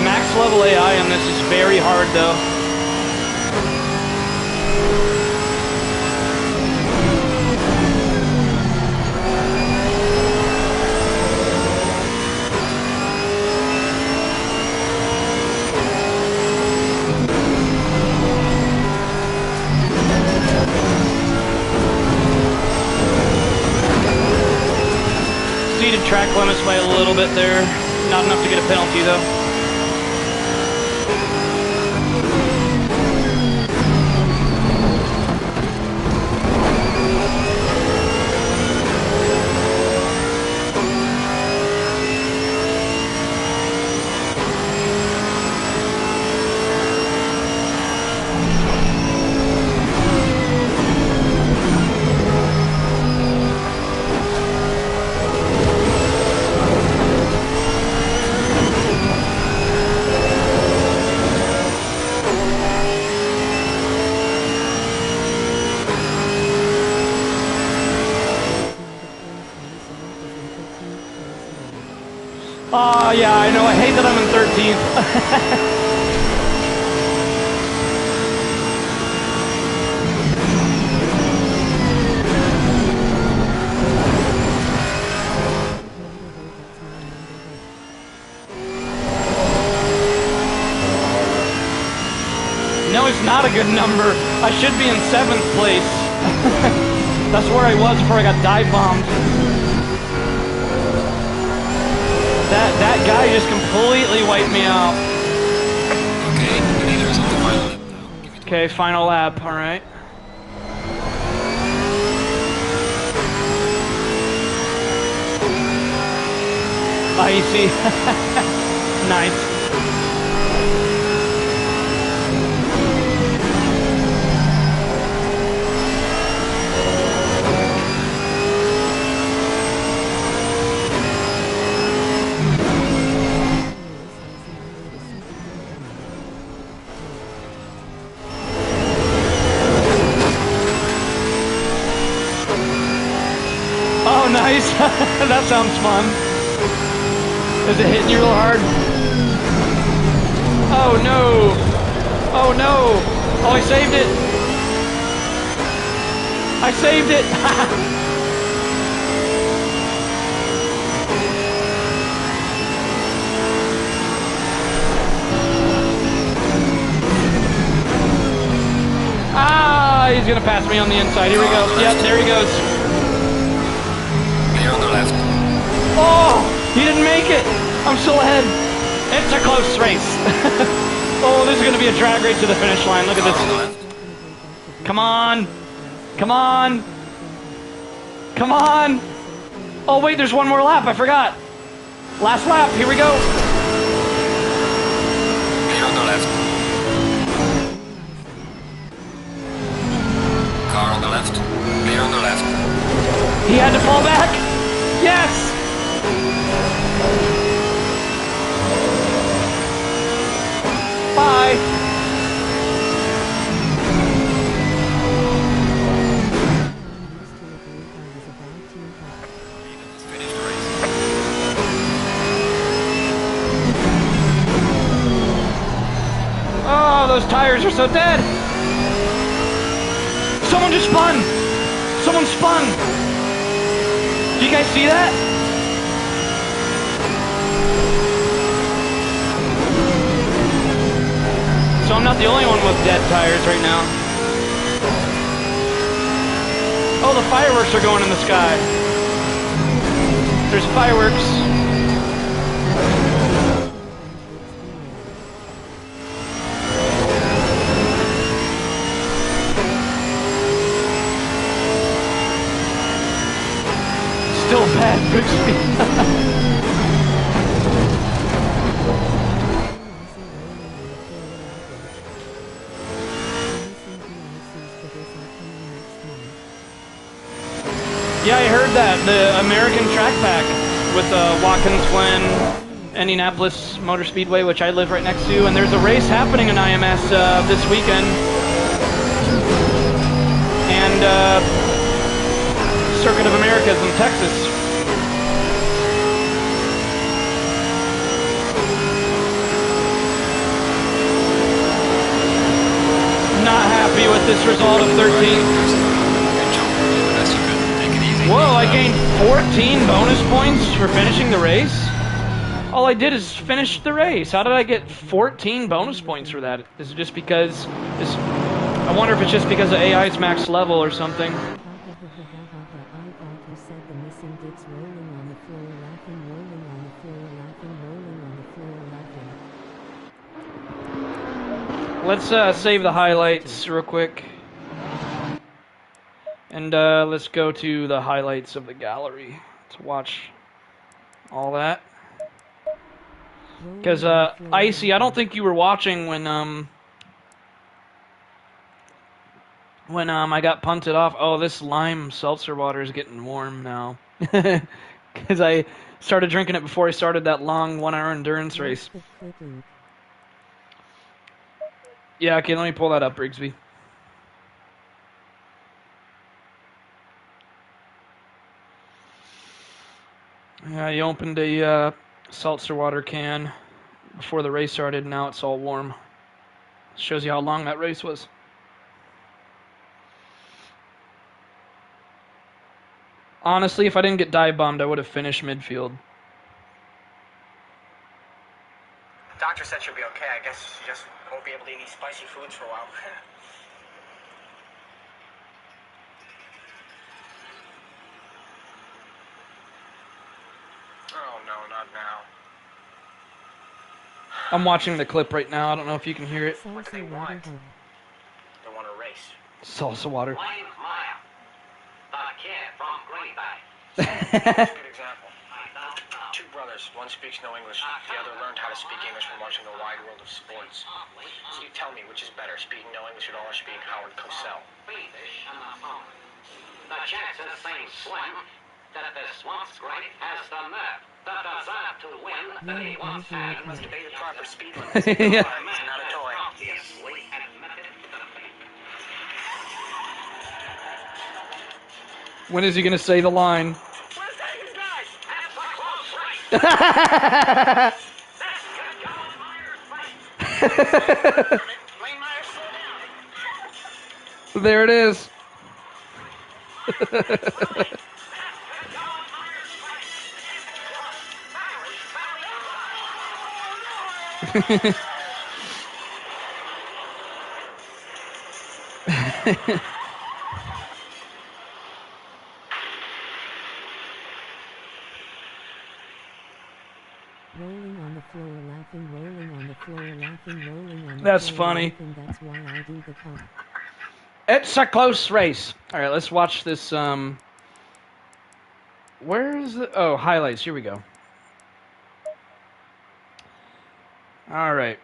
Max level AI on this is very hard though. Exceeded track limits by a little bit there. Not enough to get a penalty though. Oh, yeah, I know. I hate that I'm in 13th. No, it's not a good number. I should be in 7th place. That's where I was before I got dive bombed. That guy just completely wiped me out. Okay, the leader is on the final lap now. Give it Okay, final lap, alright. Icy. Nice. Oh, nice. That sounds fun. Is it hitting you real hard? Oh, no. Oh, no. Oh, I saved it. I saved it. Ah, he's going to pass me on the inside. Here we go. Yep, there he goes. Clear on the left. Oh, he didn't make it. I'm still ahead. It's a close race. Oh, this is going to be a drag race to the finish line. Look at Car on the this. left. Come on. Come on. Come on. Oh, wait, there's one more lap. I forgot. Last lap. Here we go. Clear on the left. Car on the left. Clear on the left. He had to fall back. Yes. Bye. Finish the race. Oh, those tires are so dead. Someone just spun. Someone spun. Do you guys see that? So I'm not the only one with dead tires right now. Oh, the fireworks are going in the sky. There's fireworks. Still bad, Bixby. Yeah, I heard that. The American Track Pack with Watkins Glen, Indianapolis Motor Speedway, which I live right next to, and there's a race happening in IMS this weekend. And Circuit of Americas in Texas. Not happy with this result of 13th. Whoa, I gained 14 bonus points for finishing the race? All I did is finish the race. How did I get 14 bonus points for that? Is it just because... I wonder if it's just because of AI's max level or something. Let's save the highlights real quick. And let's go to the highlights of the gallery to watch all that. Because Icy, I don't think you were watching when I got punted off. Oh, this lime seltzer water is getting warm now. Because I started drinking it before I started that long 1-hour endurance race. Yeah, okay, let me pull that up, Brigsby. Yeah, you opened a seltzer water can before the race started. Now it's all warm. Shows you how long that race was. Honestly, if I didn't get dive bombed, I would have finished midfield. Doctor said she'll be okay. I guess she just won't be able to eat any spicy foods for a while. Oh no, not now. I'm watching the clip right now. I don't know if you can hear it. What do they want? They want a race. Salsa water. My name's Maya. The kid from Green Bay. That's a good example. Two brothers. One speaks no English. The other learned how to speak English from watching the wide world of sports. So you tell me, which is better, speaking no English at all or speaking Howard Cosell? The chances seem slim that this once great has the nerve, the desire to win that he once had. You must obey the proper speed limit. He's Yeah. not a toy. Obviously admitted to the fact. When is he going to say the line? We're taking guys. That's a close race. There That's good going, Myers. Lane Myers, slow down. it is. Rolling on the floor, laughing, rolling on the floor, laughing, rolling on the That's floor, funny. laughing. That's why I do the count. It's a close race. All right, let's watch this. Where is it? Oh, highlights. Here we go. All right.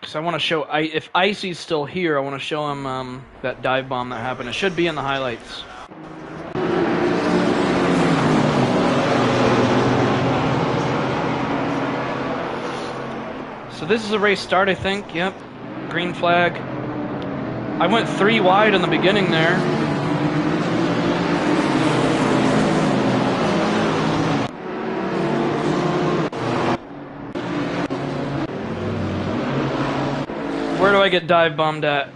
Because I want to show, if Icy's still here, I want to show him that dive bomb that happened. It should be in the highlights. So this is a race start, I think. Yep. Green flag. I went 3 wide in the beginning there. Where do I get dive bombed at?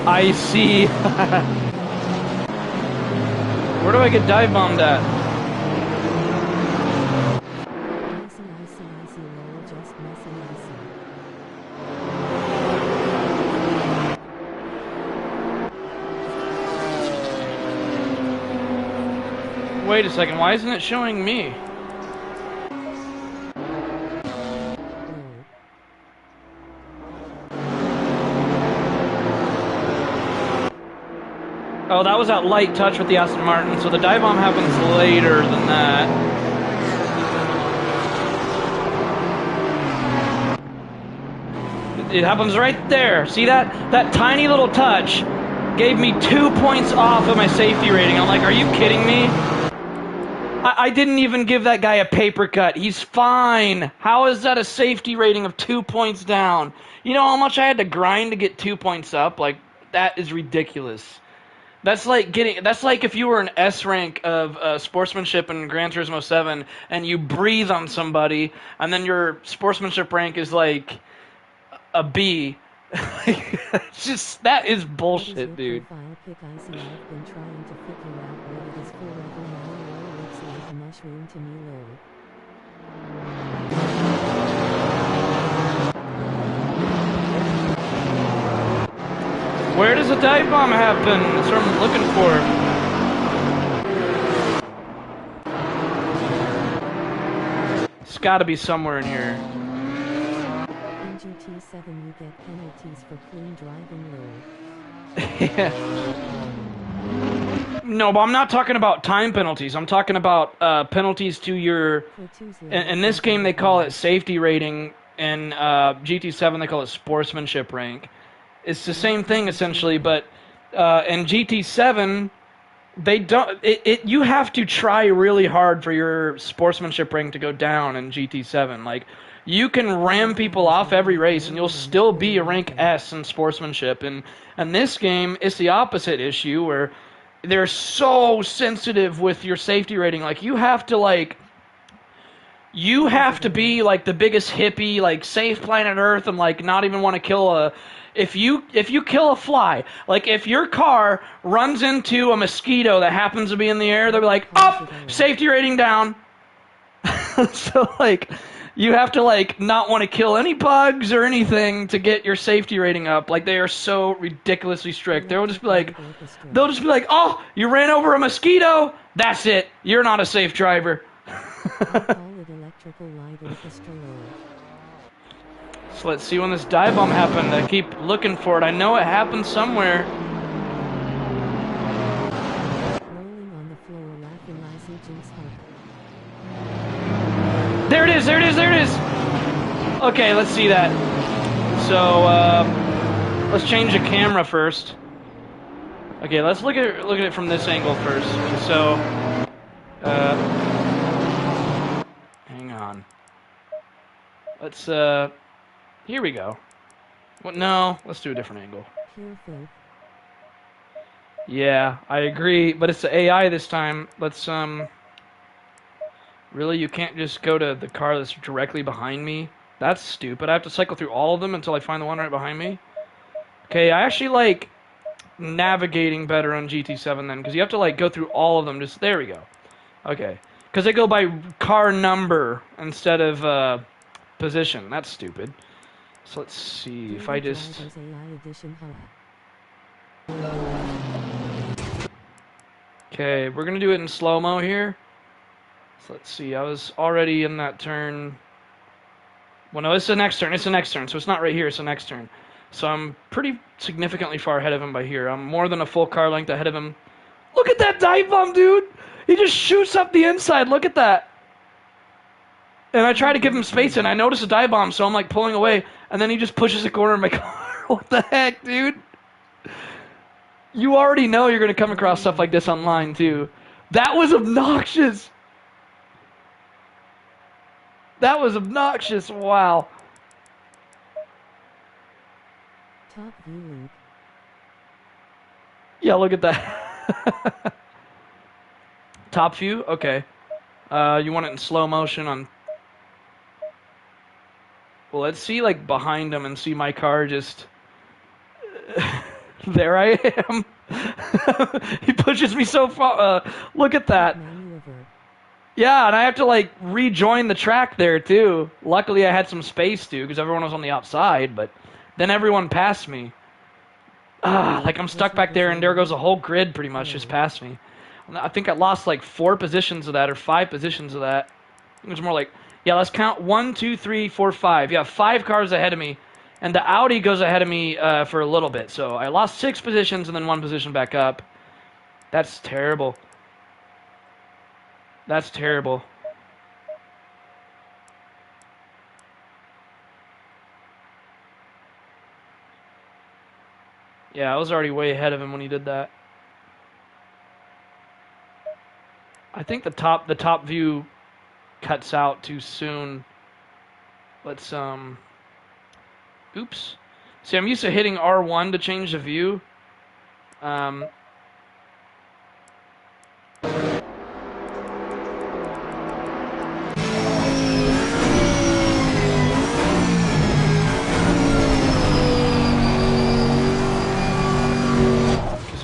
I see. Where do I get dive bombed at? Icy, lol, just messing, icy. Wait a second, why isn't it showing me? Oh, that was that light touch with the Aston Martin, so the dive bomb happens later than that. It happens right there. See that? That tiny little touch gave me 2 points off of my safety rating. I'm like, are you kidding me? I didn't even give that guy a paper cut. He's fine. How is that a safety rating of 2 points down? You know how much I had to grind to get 2 points up? Like, that is ridiculous. That's like if you were an S rank of sportsmanship in Gran Turismo 7 and you breathe on somebody and then your sportsmanship rank is like a B. It's just, that is bullshit, dude. Profile pic, Icy. I've been trying to figure out what it is forever now. Lol, looks like a mushroom to me, lol. Where does a dive bomb happen? That's what I'm looking for. It's gotta be somewhere in here. In GT7 you get penalties for clean driving, lol. Yeah. No, but I'm not talking about time penalties. I'm talking about penalties to your... In this game, they call it safety rating. In GT7, they call it sportsmanship rank. It's the same thing, essentially, but in GT7, They don't. You have to try really hard for your sportsmanship rank to go down in GT7. Like, you can ram people off every race, and you'll still be a rank S in sportsmanship. And this game, it's the opposite issue where they're so sensitive with your safety rating. Like, you have to be like the biggest hippie, like save planet Earth, and like not even want to kill a. If you kill a fly, like if your car runs into a mosquito that happens to be in the air, they'll be like, up, safety rating down. So like, you have to like not want to kill any bugs or anything to get your safety rating up. Like they are so ridiculously strict. They'll just be like, oh, you ran over a mosquito. That's it. You're not a safe driver. Electrical light orchestra. So let's see when this dive bomb happened. I keep looking for it. I know it happened somewhere. Rolling on the floor, laughing, I see Jinx hug. There it is, there it is, there it is! Okay, let's see that. So, let's change the camera first. Okay, let's look at it from this angle first. So, hang on. Let's, here we go. Well, no, let's do a different angle. Pure faith. Yeah, I agree, but it's the AI this time. Let's, really, you can't just go to the car that's directly behind me? That's stupid. I have to cycle through all of them until I find the one right behind me? Okay, I actually like navigating better on GT7 then, because you have to, like, go through all of them. Just, there we go. Okay. Because they go by car number instead of, position. That's stupid. So let's see if I just... Okay, we're gonna do it in slow-mo here. So let's see, I was already in that turn. Well, no, it's the next turn, so it's not right here, it's the next turn. So I'm pretty significantly far ahead of him by here. I'm more than a full car length ahead of him. Look at that dive bomb, dude! He just shoots up the inside, look at that! And I try to give him space, and I notice a dive bomb, so I'm like pulling away, and then he just pushes a corner in my car. What the heck, dude? You already know you're going to come across stuff like this online, too. That was obnoxious! That was obnoxious, wow. Top view link. Yeah, look at that. Top view? Okay. You want it in slow motion on... Well, let's see, like, behind him and see my car just... There I am. He pushes me so far. Look at that. Yeah, and I have to, like, rejoin the track there, too. Luckily, I had some space, too, because everyone was on the outside, but then everyone passed me. Like, I'm stuck back there, and there goes a whole grid, pretty much, just past me. I think I lost, like, 4 positions of that, or 5 positions of that. I think it was more like... Yeah, let's count 1, 2, 3, 4, 5. Yeah, 5 cars ahead of me. And the Audi goes ahead of me for a little bit. So I lost 6 positions and then 1 position back up. That's terrible. That's terrible. Yeah, I was already way ahead of him when he did that. I think the top view cuts out too soon. Let's oops. See, I'm used to hitting R1 to change the view. Because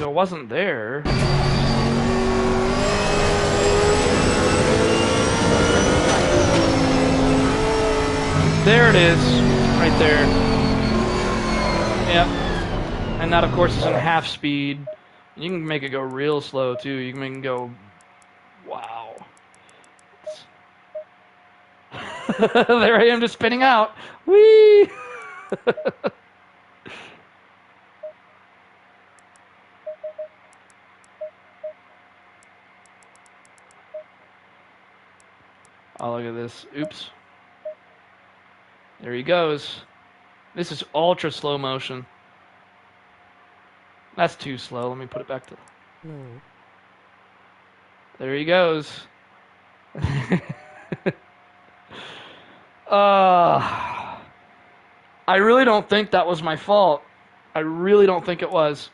it wasn't there. There it is, right there. Yep. And that, of course, is in half speed. You can make it go real slow, too. You can make it go... Wow. There I am just spinning out. Whee! Oh, look at this. Oops. There he goes. This is ultra slow motion. That's too slow. Let me put it back to... No. There he goes. I really don't think that was my fault. I really don't think it was.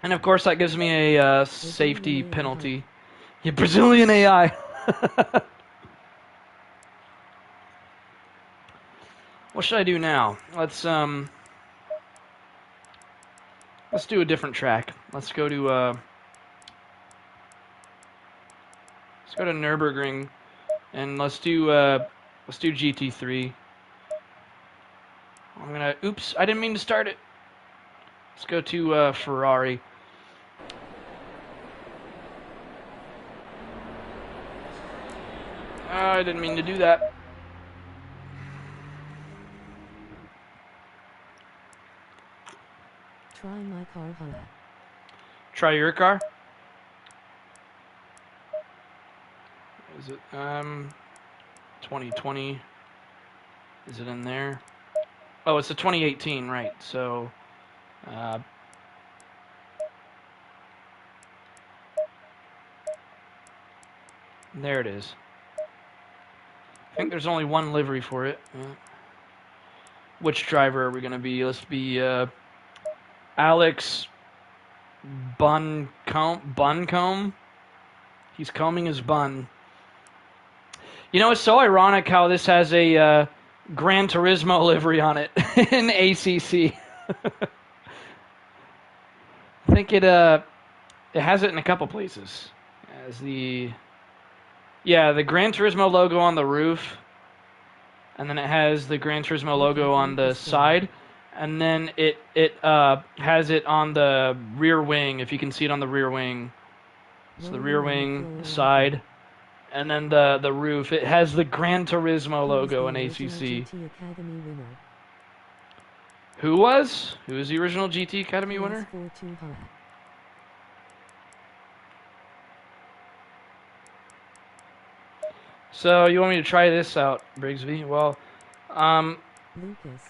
And of course, that gives me a safety penalty. Yeah, Brazilian AI. What should I do now? Let's do a different track. Let's go to Nürburgring, and let's do GT3. I'm gonna. Oops, I didn't mean to start it. Let's go to Ferrari. I didn't mean to do that. Try my car, Hala. Try your car. Is it 2020? Is it in there? Oh, it's a 2018, right? So there it is. I think there's only one livery for it. Which driver are we gonna be? Let's be Alex Buncombe. He's combing his bun. You know, it's so ironic how this has a Gran Turismo livery on it in ACC. I think it has it in a couple places. As the Gran Turismo logo on the roof, and then it has the Gran Turismo logo on the side, and then it has it on the rear wing. If you can see it on the rear wing, so the rear wing side. And then the roof, it has the Gran Turismo logo in ACC. Who was the original GT Academy winner? So you want me to try this out, Brigsby? Well, Lucas.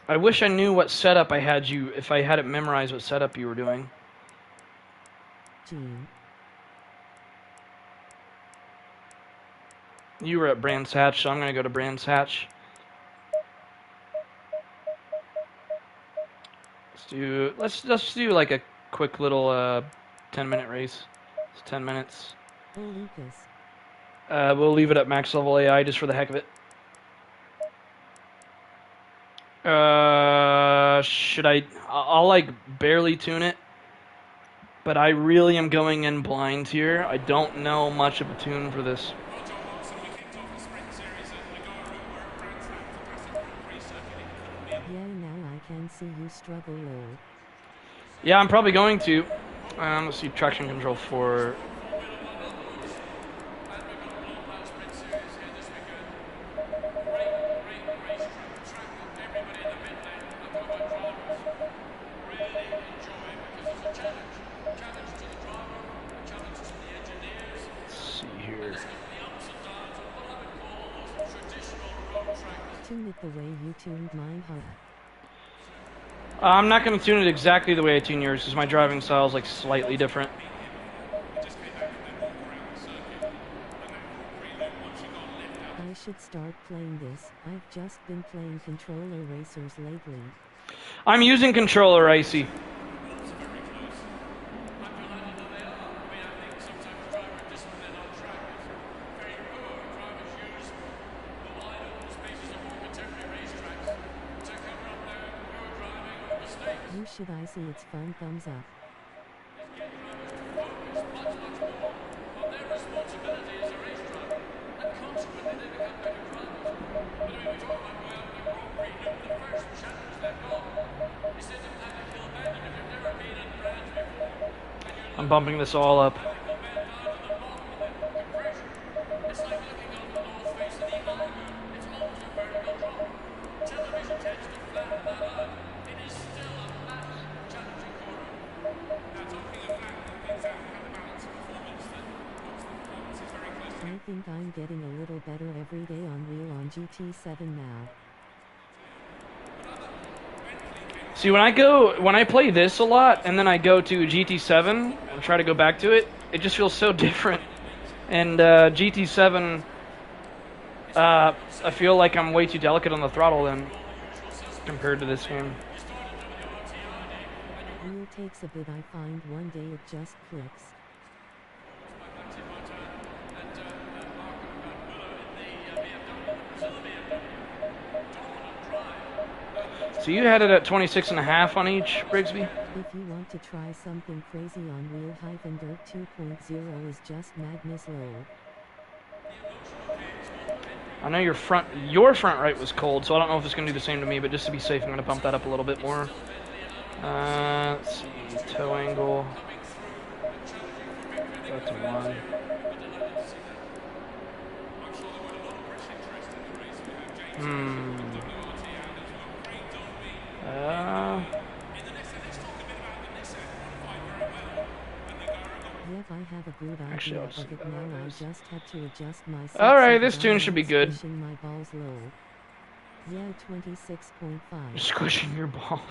I wish I knew what setup I had you, if I had it memorized what setup you were doing. Gene. You were at Brands Hatch, so I'm going to go to Brands Hatch. Let's just do like a quick little 10-minute race. It's 10 minutes. Oh, Lucas. We'll leave it at max level AI just for the heck of it. Should I'll like barely tune it, but I really am going in blind here. I don't know much of a tune for this. Yeah, now I can see you struggle, lol. Yeah, I'm probably going to. Let's see, traction control for. Tune it the way you tuned mine, Hala. I'm not going to tune it exactly the way I tune yours, because my driving style is like slightly different. I should start playing this. I've just been playing controller racers lately. I'm using controller, Icy. Who should I see? It's fun, thumbs up. I'm bumping this all up. I think I'm getting a little better every day on Real on GT7 now. See, when I play this a lot, and then I go to GT7 and try to go back to it, it just feels so different. And GT7, I feel like I'm way too delicate on the throttle then, compared to this game. Wheel takes a bit, I find one day it just clicks. So you had it at 26.5 on each, Brigsby? If you want to try something crazy on Wheel-Dirt 2.0 is just madness low. I know your front right was cold, so I don't know if it's going to do the same to me, but just to be safe, I'm going to bump that up a little bit more. Let's see, toe angle. Go to 1. Yep, I have a good idea Actually, I'll of see it how now. that I is. just had to adjust my Alright, this tune should be good. Squishing my balls low. Yeah, 26.5. Squishing your balls.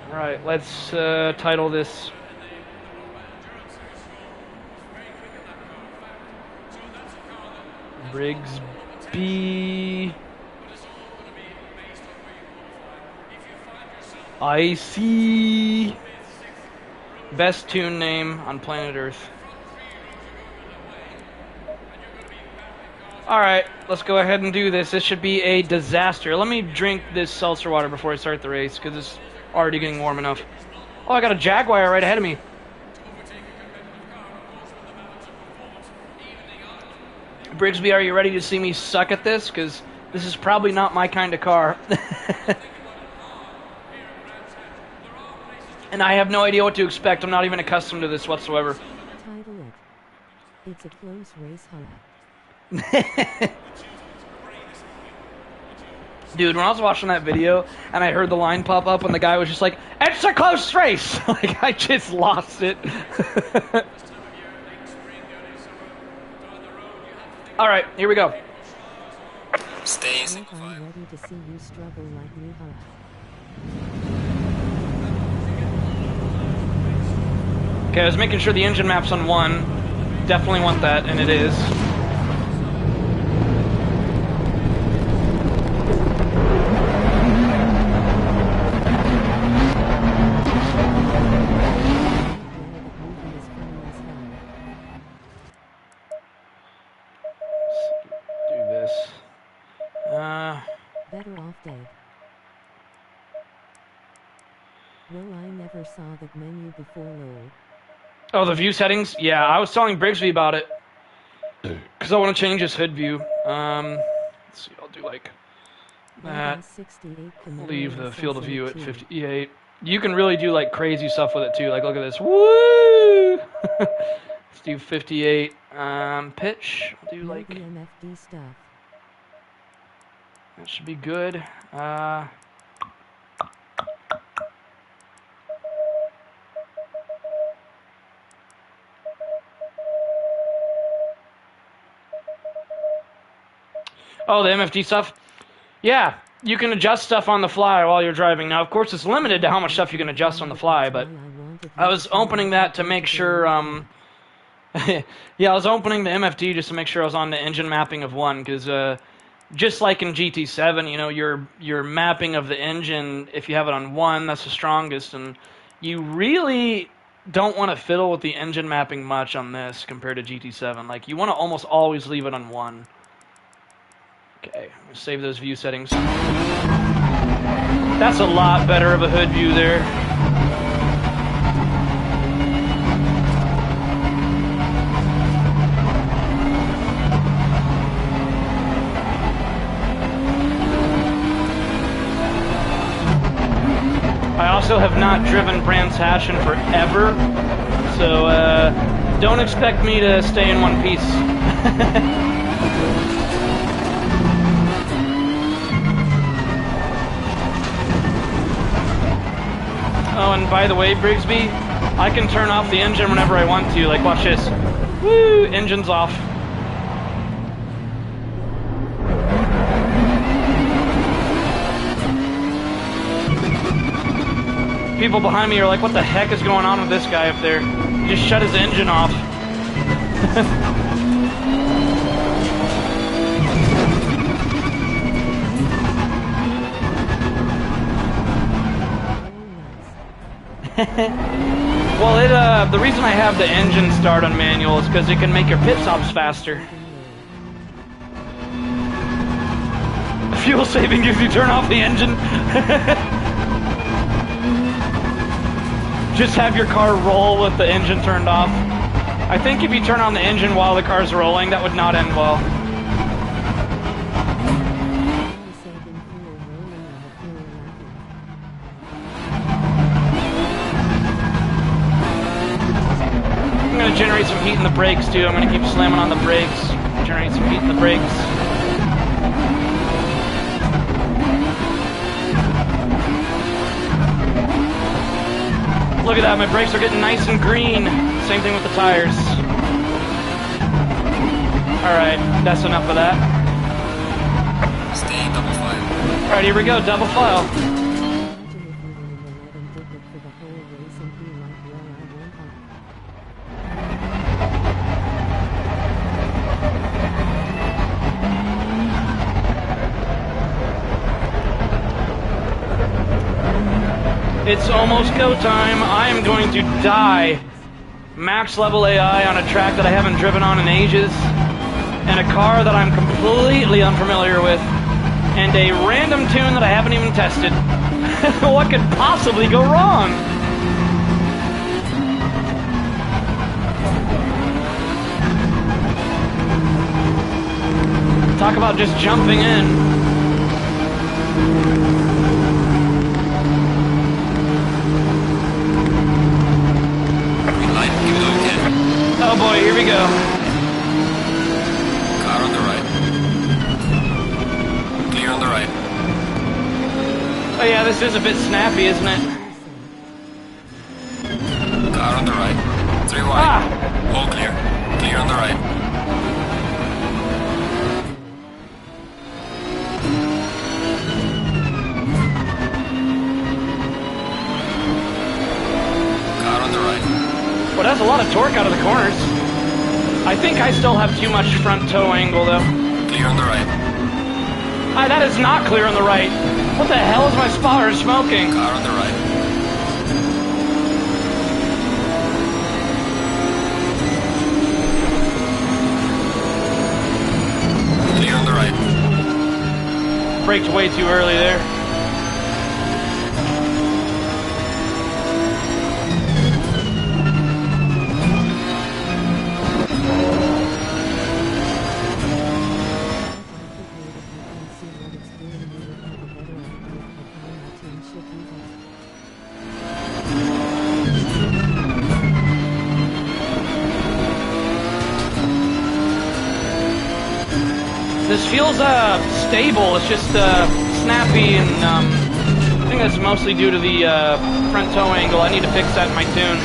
Alright, let's title this Brigsby IC. Best tune name on planet Earth. Alright, let's go ahead and do this. This should be a disaster. Let me drink this seltzer water before I start the race, because it's already getting warm enough. Oh, I got a Jaguar right ahead of me. Brigsby, are you ready to see me suck at this? Because this is probably not my kind of car. And I have no idea what to expect. I'm not even accustomed to this whatsoever. Title it. It's a close race, huh? Dude, when I was watching that video and I heard the line pop up and the guy was just like, "It's a close race!" Like, I just lost it. Alright, here we go. Stay in I'm single file. ready to see you struggle like me, huh? Okay, I was making sure the engine map's on 1. Definitely want that, and it is. Do this. Better off dead. Well, I never saw that menu before low. Oh, the view settings? Yeah, I was telling Brigsby about it. Because I want to change his hood view. Let's see, I'll do like that. Leave the field of view at 58. You can really do like crazy stuff with it too. Like, look at this. Woo! Let's do 58. Pitch. I'll do like. MFD stuff. That should be good. Oh, the MFD stuff? Yeah, you can adjust stuff on the fly while you're driving. Now, of course, it's limited to how much stuff you can adjust on the fly, but I was opening that to make sure, yeah, I was opening the MFD just to make sure I was on the engine mapping of 1, because, just like in GT7, you know, your mapping of the engine, if you have it on 1, that's the strongest, and you really don't want to fiddle with the engine mapping much on this compared to GT7. Like, you want to almost always leave it on 1. Okay, I'm gonna save those view settings. That's a lot better of a hood view there. I also have not driven Brands Hatch in forever, so don't expect me to stay in one piece. Oh, and by the way, Brigsby, I can turn off the engine whenever I want to. Like, watch this. Woo! Engine's off. People behind me are like, what the heck is going on with this guy up there? He just shut his engine off. Well, the reason I have the engine start on manual is because it can make your pit stops faster. Fuel saving if you turn off the engine. Just have your car roll with the engine turned off. I think if you turn on the engine while the car's rolling, that would not end well. I'm gonna generate some heat in the brakes too. I'm gonna keep slamming on the brakes. Generate some heat in the brakes. Look at that, my brakes are getting nice and green. Same thing with the tires. Alright, that's enough of that. Stay double file. Alright, here we go, double file. It's almost go time. I am going to die. Max level AI on a track that I haven't driven on in ages, and a car that I'm completely unfamiliar with, and a random tune that I haven't even tested. What could possibly go wrong? Talk about just jumping in. Oh boy, here we go. Car on the right. Clear on the right. Oh yeah, this is a bit snappy, isn't it? Car on the right. 3 wide. Ah! All clear. Clear on the right. Car on the right. Well, that's a lot of torque out of the corners. I think I still have too much front toe angle, though. Clear on the right. Ah, that is not clear on the right. What the hell is my spotter smoking? Car on the right. Clear on the right. Braked way too early there. This feels stable. It's just snappy, and I think that's mostly due to the front toe angle. I need to fix that in my tune.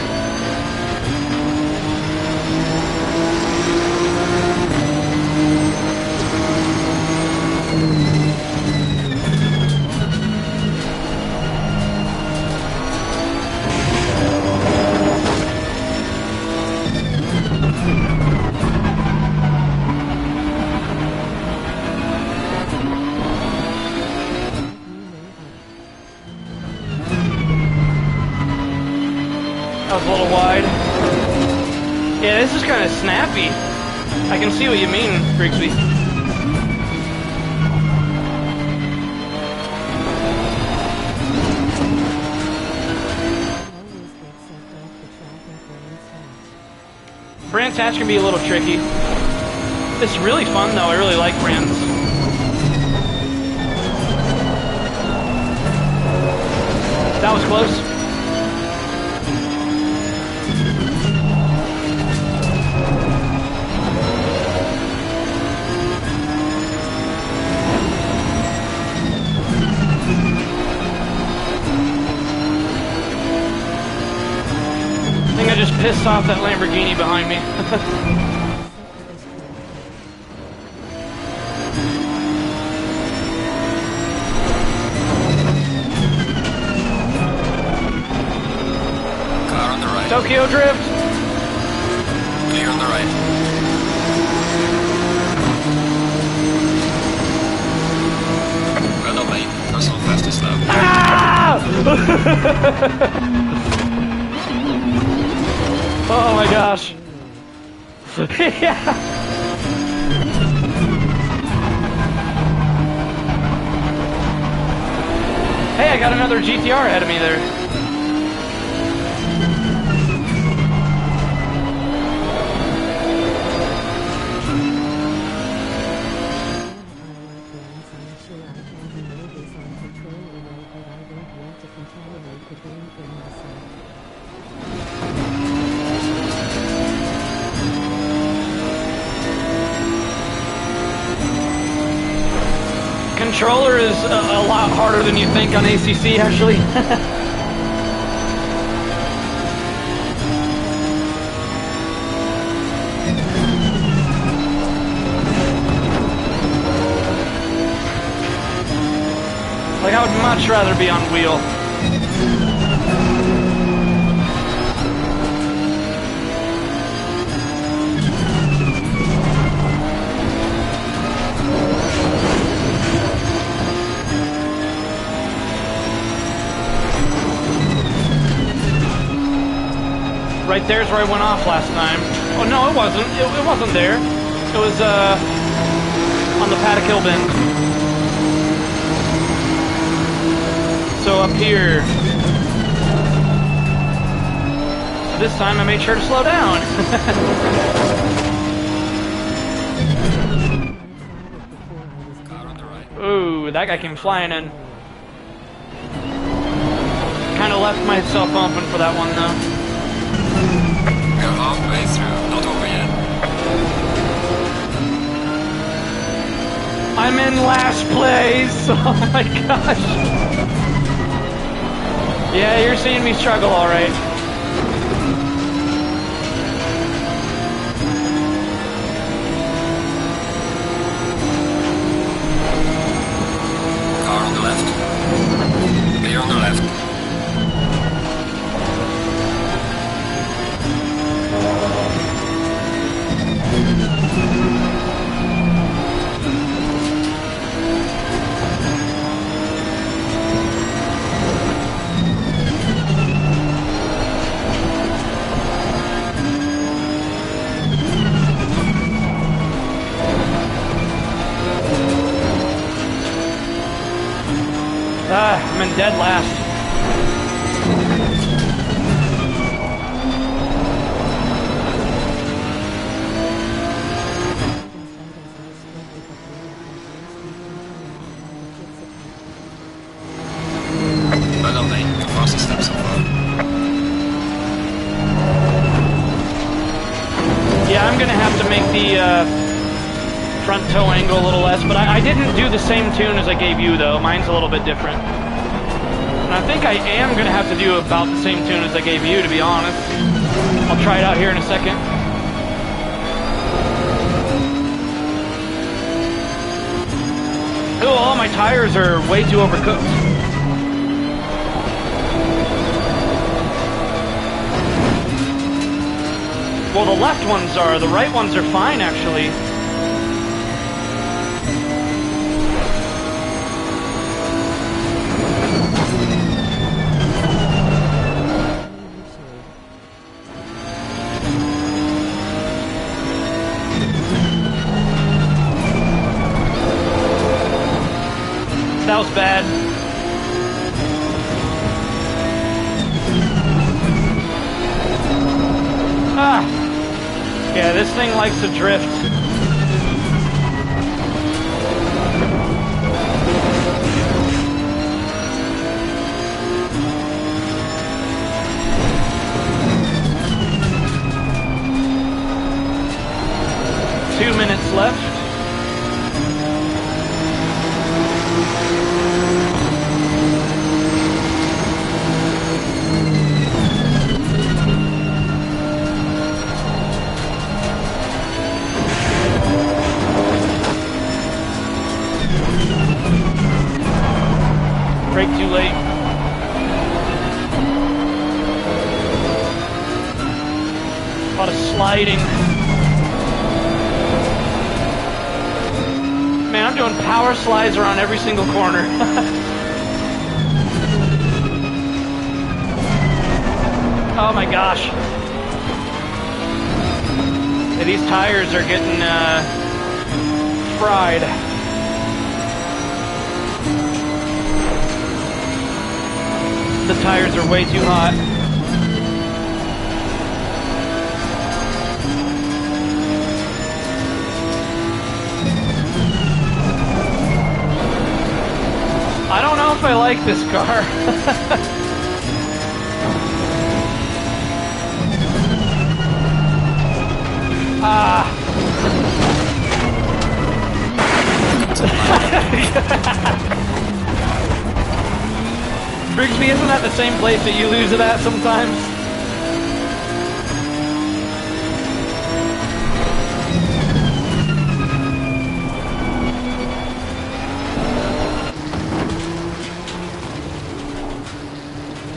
That was a little wide. Yeah, this is kind of snappy. I can see what you mean, Grigsby. Brands hatch can be a little tricky. It's really fun though, I really like brands. That was close. I think I just pissed off that Lamborghini behind me. Car on the right. Tokyo Drift! Clear on the right. Oh my gosh. Yeah. Hey, I got another GTR ahead of me there. Controller is a lot harder than you think on ACC, actually. Like, I would much rather be on wheel. Right there's where I went off last time. Oh no, it wasn't. It wasn't there. It was on the Paddock Hill bend. So up here. So this time I made sure to slow down. Car on the right. Ooh, that guy came flying in. Kind of left myself open for that one though. We're halfway through, not over yet. I'm in last place! Oh my gosh! Yeah, you're seeing me struggle alright. Car on the left. Clear on the left. I'm in dead last. Well done, mate. The fastest step so far. Yeah, I'm gonna have to make the front toe angle a little less, but I didn't do the same tune as I gave you though. Mine's a little bit different. And I think I am gonna have to do about the same tune as I gave you, to be honest. I'll try it out here in a second. Oh, all my tires are way too overcooked. Well, the left ones are. The right ones are fine, actually. That was bad. Ah! Yeah, this thing likes to drift. Two minutes left. Brake too late. A lot of sliding. Man, I'm doing power slides around every single corner. Oh my gosh. Yeah, these tires are getting fried. The tires are way too hot. I don't know if I like this car. Brigsby, isn't that the same place that you lose it at sometimes?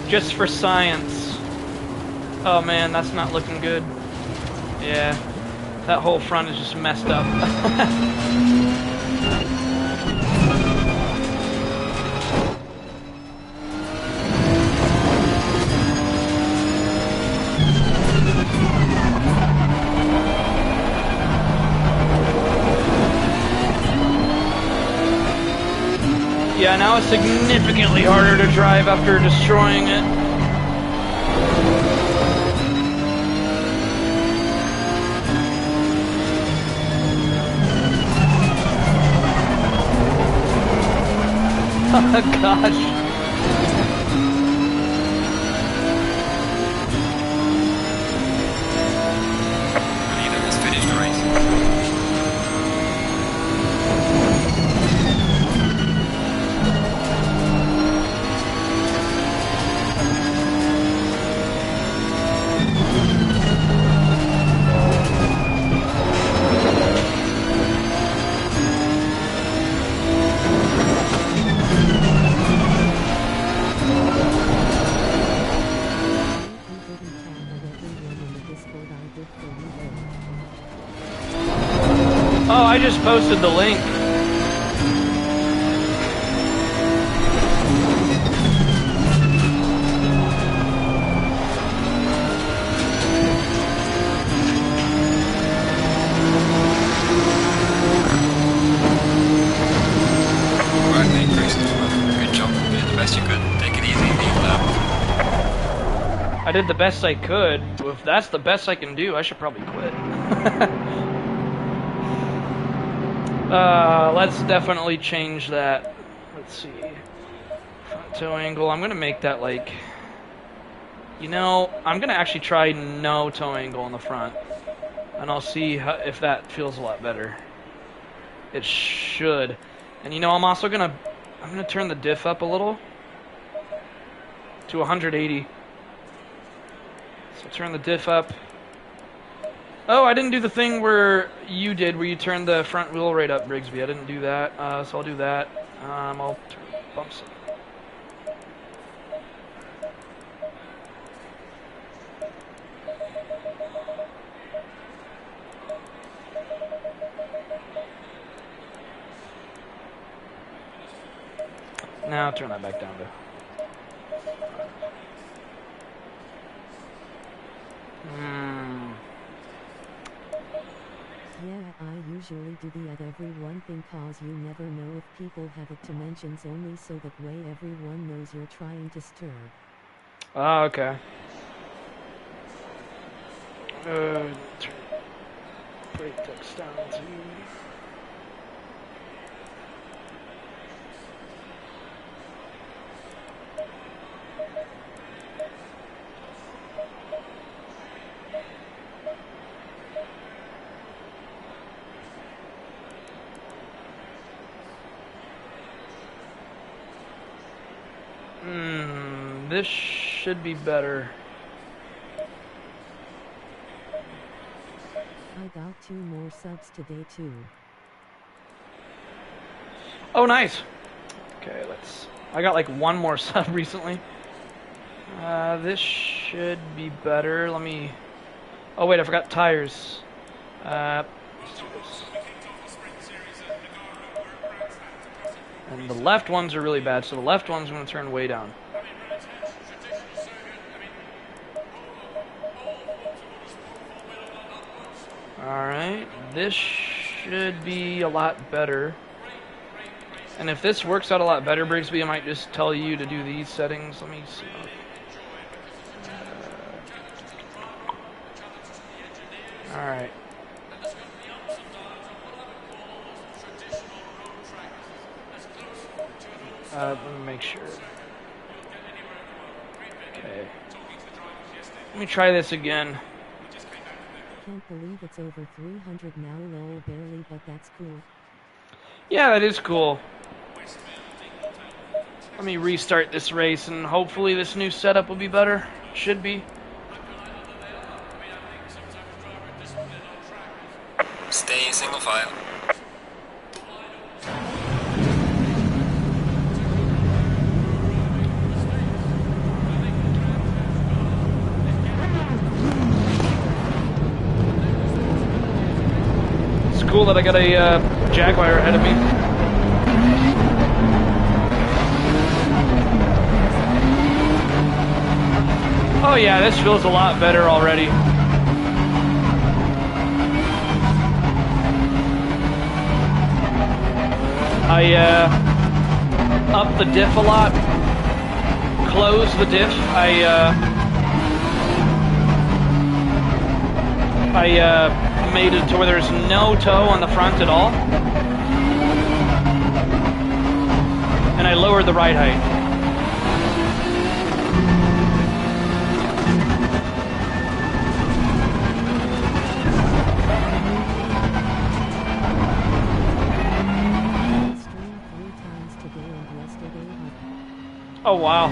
Just for science. Oh man, that's not looking good. Yeah, that whole front is just messed up. Yeah, now it's significantly harder to drive after destroying it. Oh gosh. Leader has finished the race. Oh, I just posted the link. Right, mate, Chris. Good job. You did the best you could. Take it easy, lead lap. I did the best I could. If that's the best I can do, I should probably quit. Let's definitely change that. Let's see. Front toe angle. I'm gonna make that like... You know, I'm gonna actually try no toe angle on the front. And I'll see if that feels a lot better. It should. And you know, I'm also gonna... I'm gonna turn the diff up a little. To 180. So turn the diff up. Oh, I didn't do the thing where you did, where you turned the front wheel right up, Brigsby. I didn't do that, so I'll do that. I'll turn the bumps up. Now turn that back down to... Yeah, I usually do the at everyone thing cause you never know if people have it to mentions only so that way everyone knows you're trying to stir. Oh, okay. Turn brake text down to... This should be better. I got 2 more subs today too. Oh, nice. Okay, let's... I got like 1 more sub recently. This should be better. Let me... Oh wait, I forgot tires. Let's do this. And the left ones are really bad, so the left ones I'm going to turn way down. Alright, this should be a lot better. And if this works out a lot better, Brigsby, I might just tell you to do these settings. Let me see. Alright. Let me make sure. Okay. Let me try this again. Can't believe it's over 300 now, lol, barely, but that's cool. Yeah, that is cool. Let me restart this race and hopefully this new setup will be better. Should be. Stay in single file. It's cool that I got a Jaguar ahead of me. Oh yeah, this feels a lot better already. I up the diff a lot, close the diff. I made it to where there's no toe on the front at all, and I lowered the ride height. Oh wow.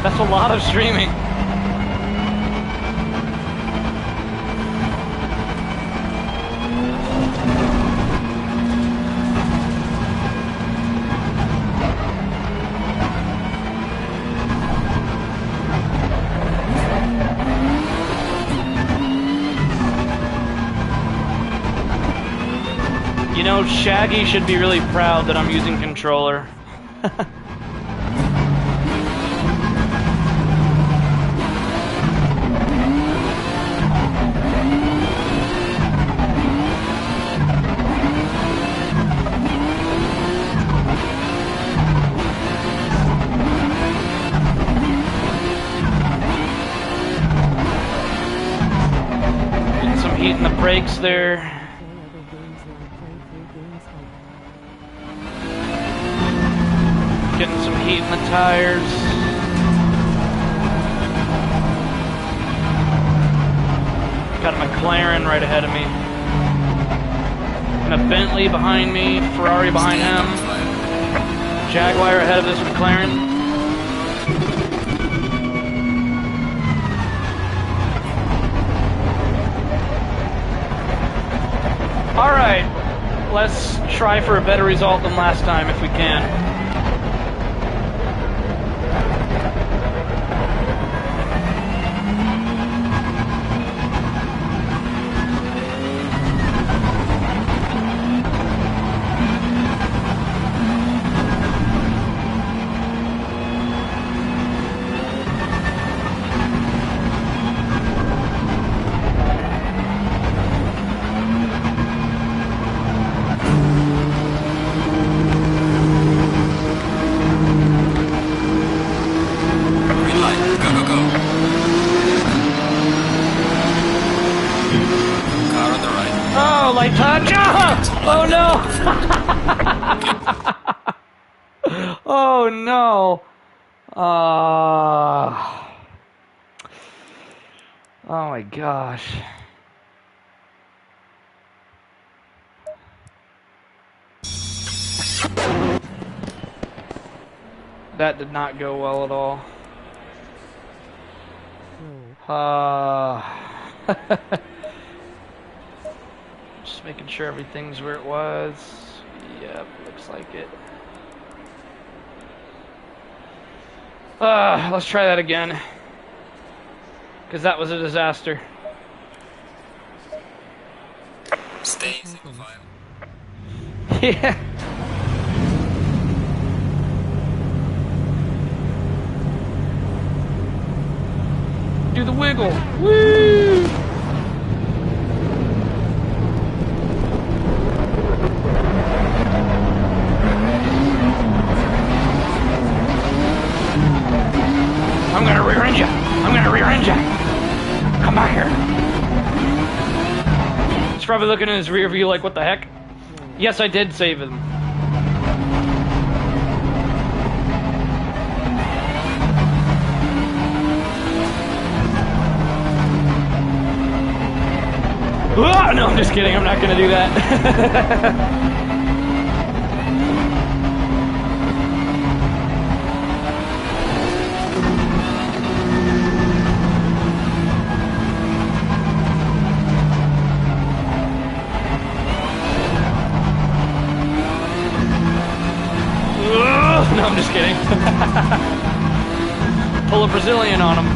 That's a lot of streaming. You know, Shaggy should be really proud that I'm using controller. Getting some heat in the brakes there. Getting some heat in the tires. Got a McLaren right ahead of me. And a Bentley behind me, Ferrari behind him. Jaguar ahead of this McLaren. Alright, let's try for a better result than last time if we can. Oh no! Oh no! Oh my gosh. That did not go well at all. Just making sure everything's where it was. Yep, looks like it. Let's try that again. Because that was a disaster. Stay in single file. Yeah. the wiggle. Woo! I'm gonna rear end you. I'm gonna rear end you. Come back here. He's probably looking in his rear view like, what the heck? Yes, I did save him. Oh, no, I'm just kidding. I'm not gonna do that. No, I'm just kidding. Pull a Brazilian on him.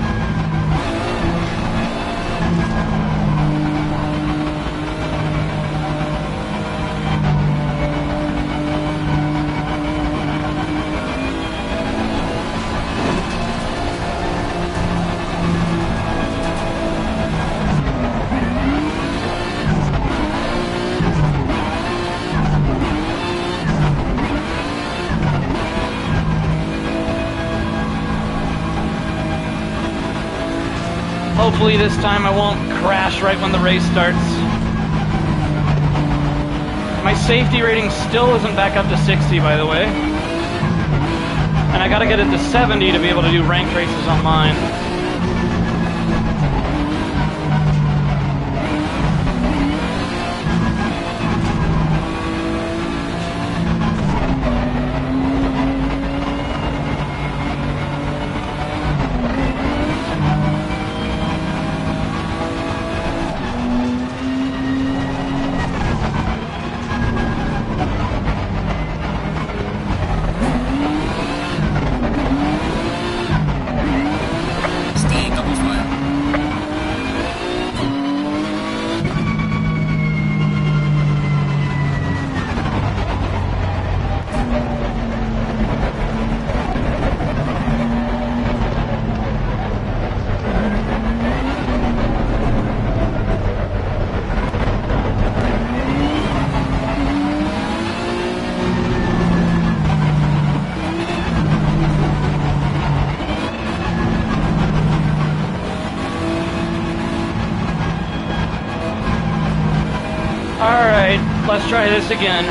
Hopefully this time I won't crash right when the race starts. My safety rating still isn't back up to 60, by the way. And I gotta get it to 70 to be able to do ranked races on mine. Alright, let's try this again.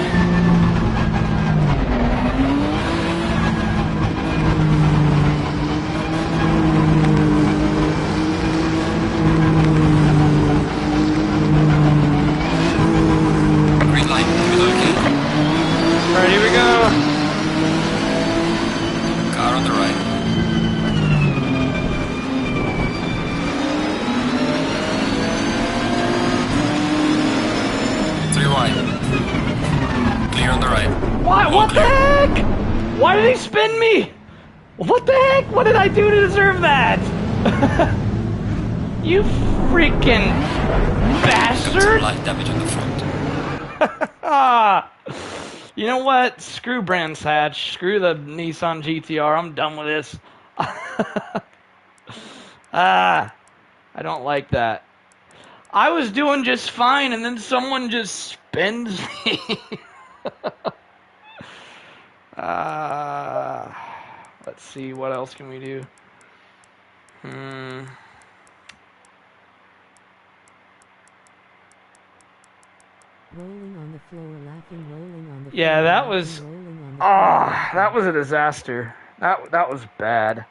Green light, middle again. Alright, here we go. Car on the right. Clear on the right. What the heck? Why did he spin me? What the heck? What did I do to deserve that? You freaking Got some bastard! light damage on the front. You know what? Screw Brands Hatch. Screw the Nissan GTR. I'm done with this. I don't like that. I was doing just fine, and then someone just spins me. Let's see, what else can we do? Rolling on the floor, laughing, rolling on the Yeah, floor, that laughing, was... rolling on the Oh, that was a disaster. That was bad.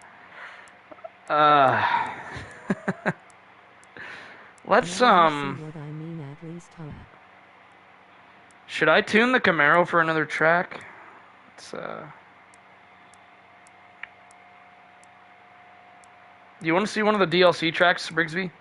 Let's, Now you see what I mean, at least, huh? should I tune the Camaro for another track? Let's, do you want to see one of the DLC tracks, Brigsby?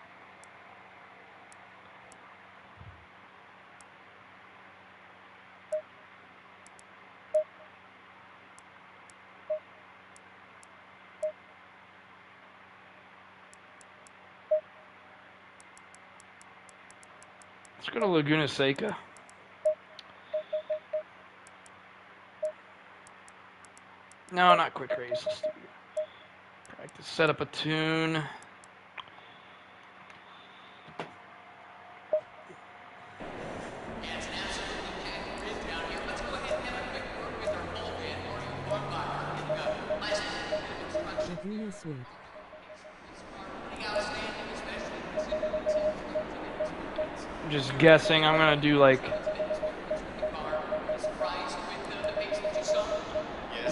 Let's go to Laguna Seca. No, not quick race. Let's do practice. Set up a tune. Laguna sweep. I'm just guessing. I'm gonna do like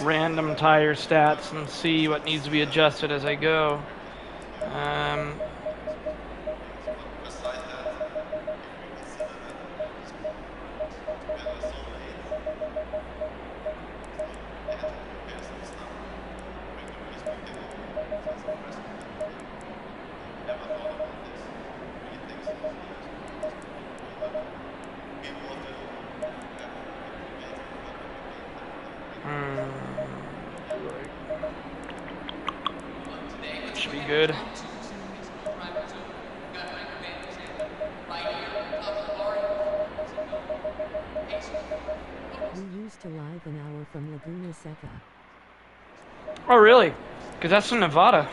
random tire stats and see what needs to be adjusted as I go. Should be good. We used to live an hour from Laguna Seca. Oh, really? Because that's in Nevada.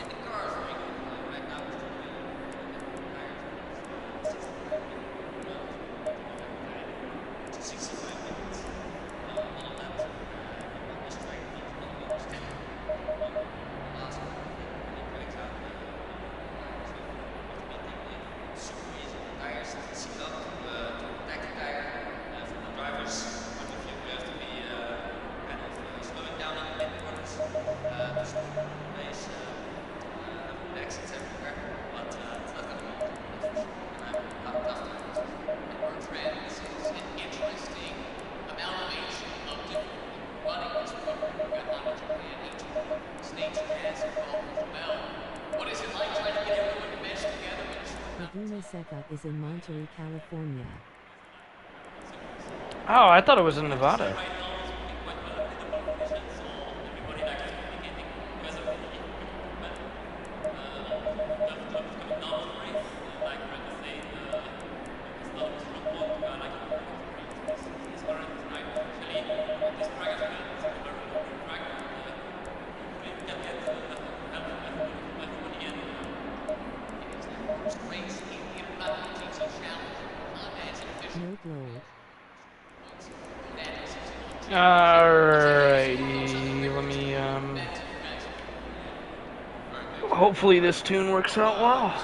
Laguna Seca is in Monterey, California. Oh, I thought it was in Nevada. Note load. Alrighty, let me, hopefully this tune works out well.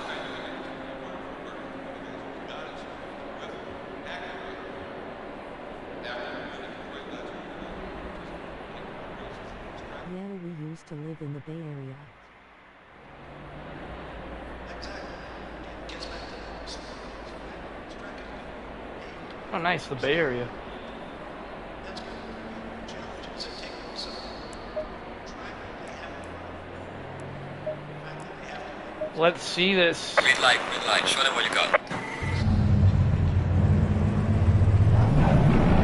Yeah, we used to live in the Bay Area. Oh, nice, the Bay Area. Let's see this. Green light, show them what you got.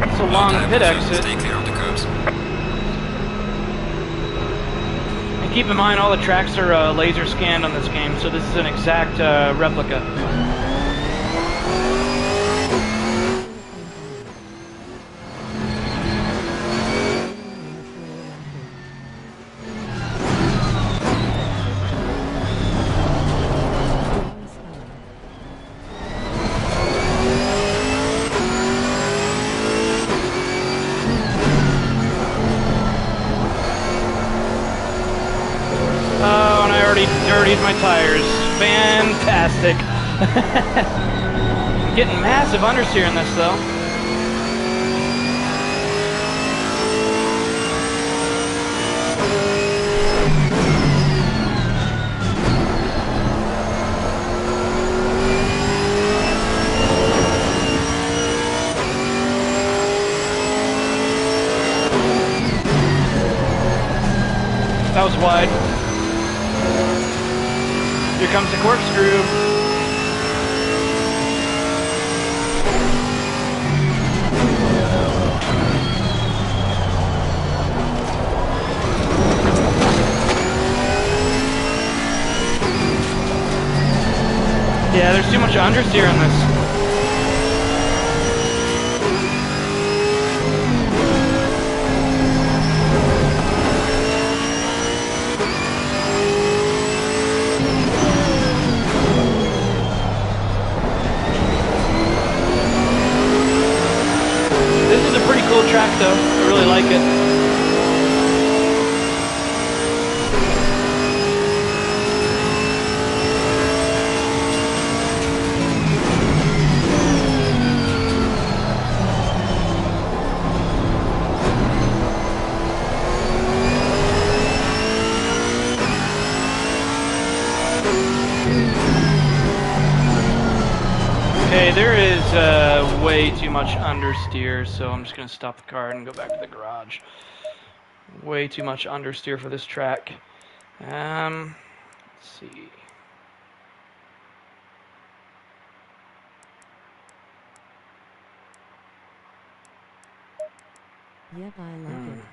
It's a long pit exit. Stay clear of the curves. And keep in mind, all the tracks are laser scanned on this game, so this is an exact replica. Oh, and I already dirtied my tires. Fantastic. Getting massive understeer in this, though. That was wide. Here comes the corkscrew. Yeah, there's too much understeer in this. This is a pretty cool track though, I really like it. is way too much understeer, so I'm just going to stop the car and go back to the garage. Way too much understeer for this track. Let's see. Yep, I like it.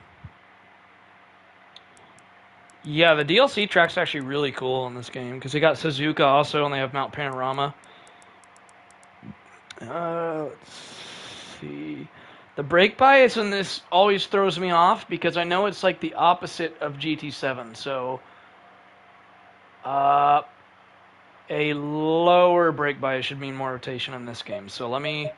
Yeah, the DLC track's actually really cool in this game because they got Suzuka also, and they have Mount Panorama. Let's see. The brake bias in this always throws me off because I know it's like the opposite of GT7. So, a lower brake bias should mean more rotation in this game. So let me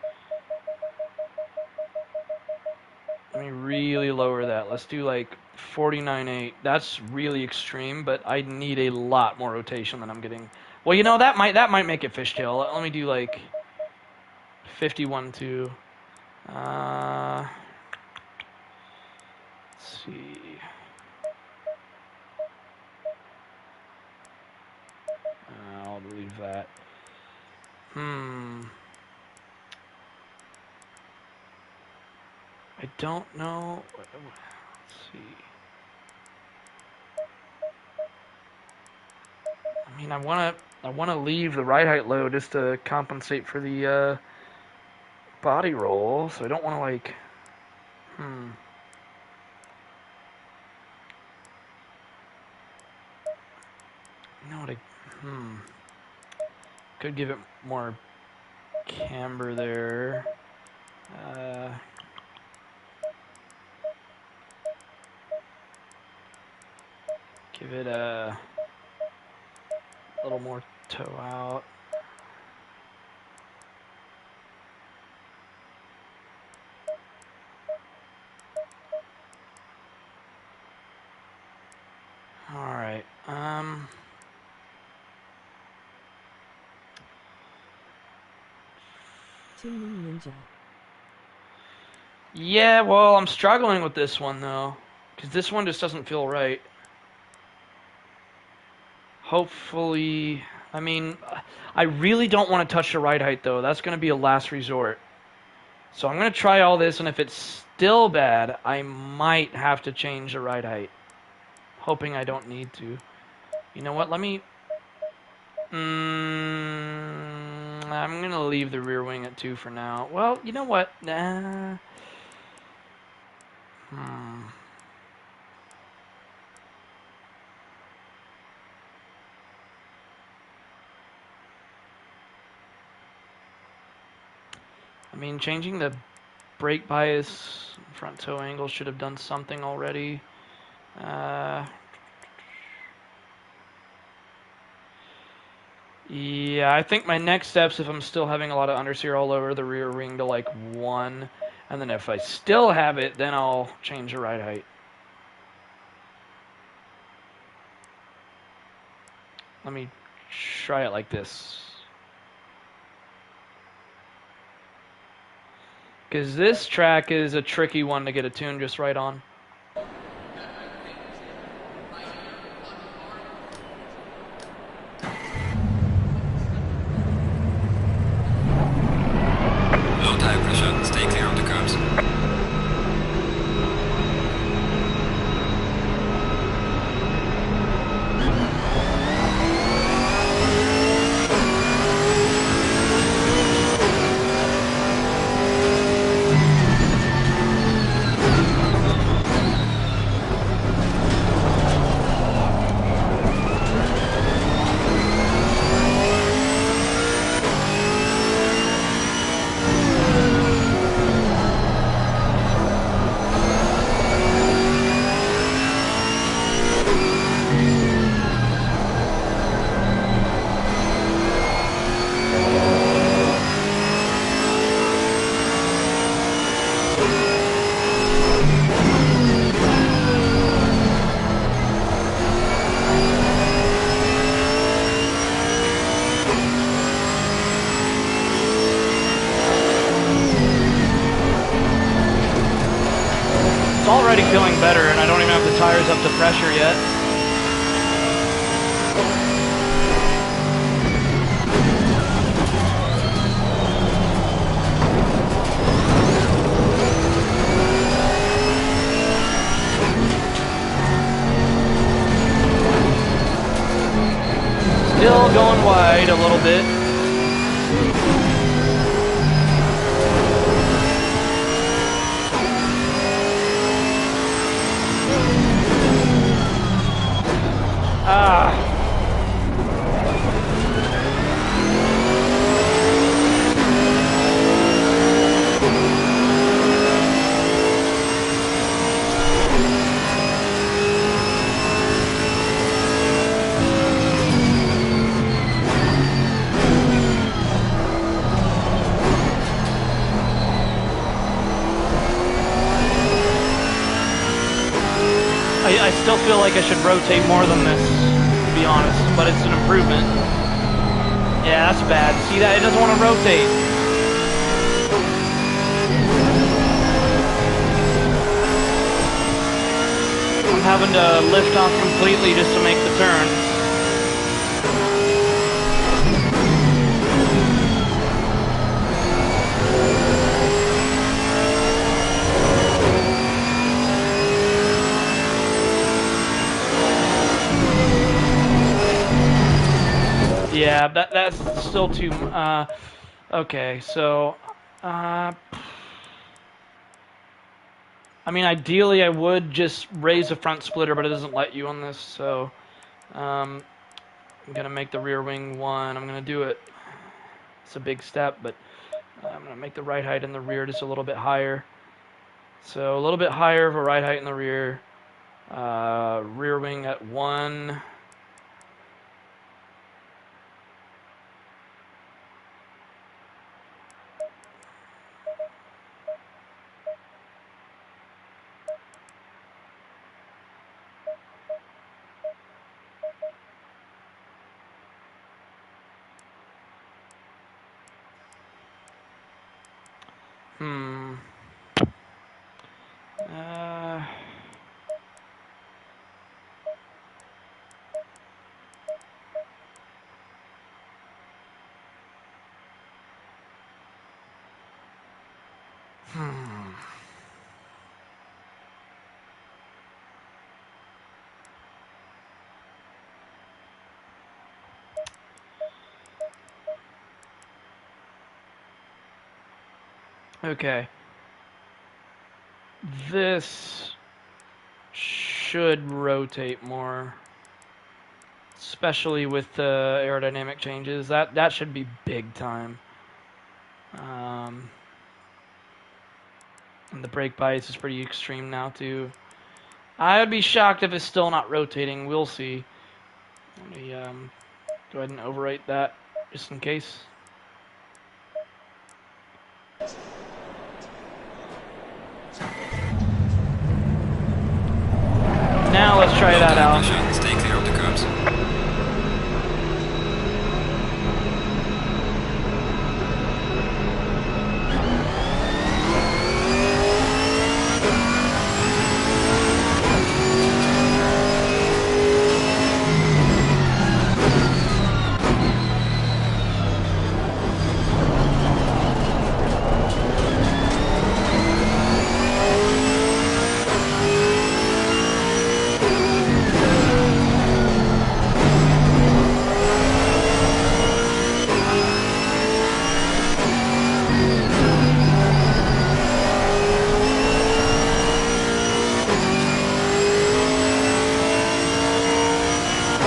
really lower that. Let's do like 49.8. That's really extreme, but I need a lot more rotation than I'm getting. Well, you know, that might make it fishtail. Let me do like 51.2. Let's see. I'll leave that. I don't know. Let's see. I mean, I wanna leave the ride height low just to compensate for the body roll, so I don't want to like. You know what? Could give it more camber there. Give it a little more toe out. All right. Tuning Ninja. Yeah, well, I'm struggling with this one though, because this one just doesn't feel right. Hopefully, I mean, I really don't want to touch the ride height though. That's going to be a last resort. So I'm going to try all this, and if it's still bad, I might have to change the ride height. Hoping I don't need to. You know what? Let me... I'm going to leave the rear wing at 2 for now. Well, you know what? Nah. I mean, changing the brake bias, front toe angle should have done something already. Yeah, I think my next steps, if I'm still having a lot of understeer all over the rear wing, to like 1. And then if I still have it, then I'll change the ride height. Let me try it like this. Because this track is a tricky one to get a tune just right on. Low tire pressure, stay clear of the curves. It's already feeling better, and I don't even have the tires up to pressure yet. with it. Ah. I still feel like I should rotate more than this, to be honest, but it's an improvement. Yeah, that's bad. See that? It doesn't want to rotate. I'm having to lift off completely just to make the turn. Yeah, that's still too. Okay, so. I mean, ideally, I would just raise the front splitter, but it doesn't let you on this. So, I'm gonna make the rear wing 1. I'm gonna do it. It's a big step, but I'm gonna make the ride height in the rear just a little bit higher. So a little bit higher of a ride height in the rear. Rear wing at 1. Okay. This should rotate more, especially with the aerodynamic changes. That should be big time. And the brake bias is pretty extreme now too. I would be shocked if it's still not rotating. We'll see. Let me go ahead and overwrite that just in case. Now let's try that out. Stay clear of the curbs.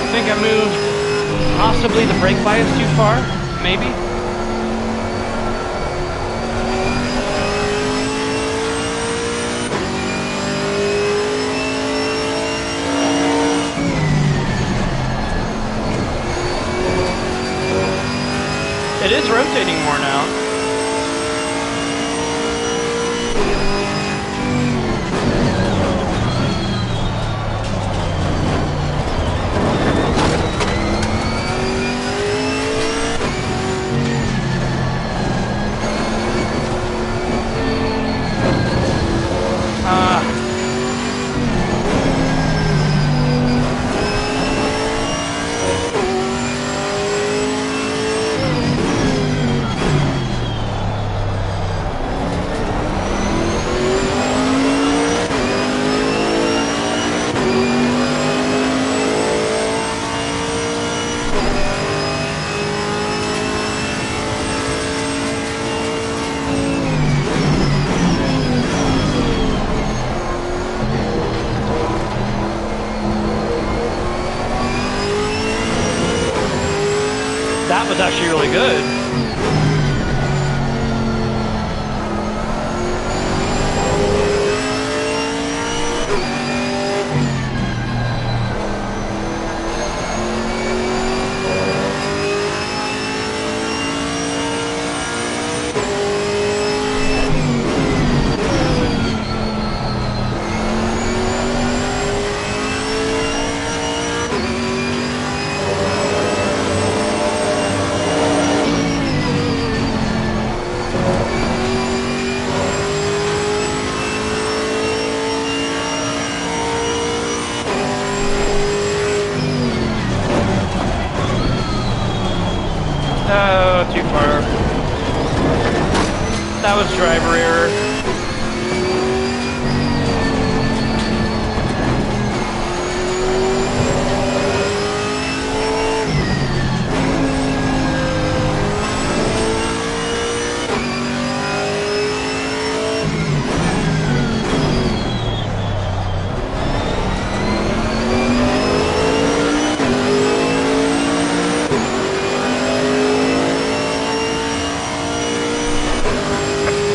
I think I moved possibly the brake bias too far, maybe. It is rotating more now. pretty good. Oh, too far. That was driver error.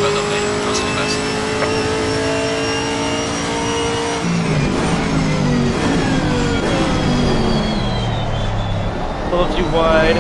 Well done, mate. That's the best. A little too wide.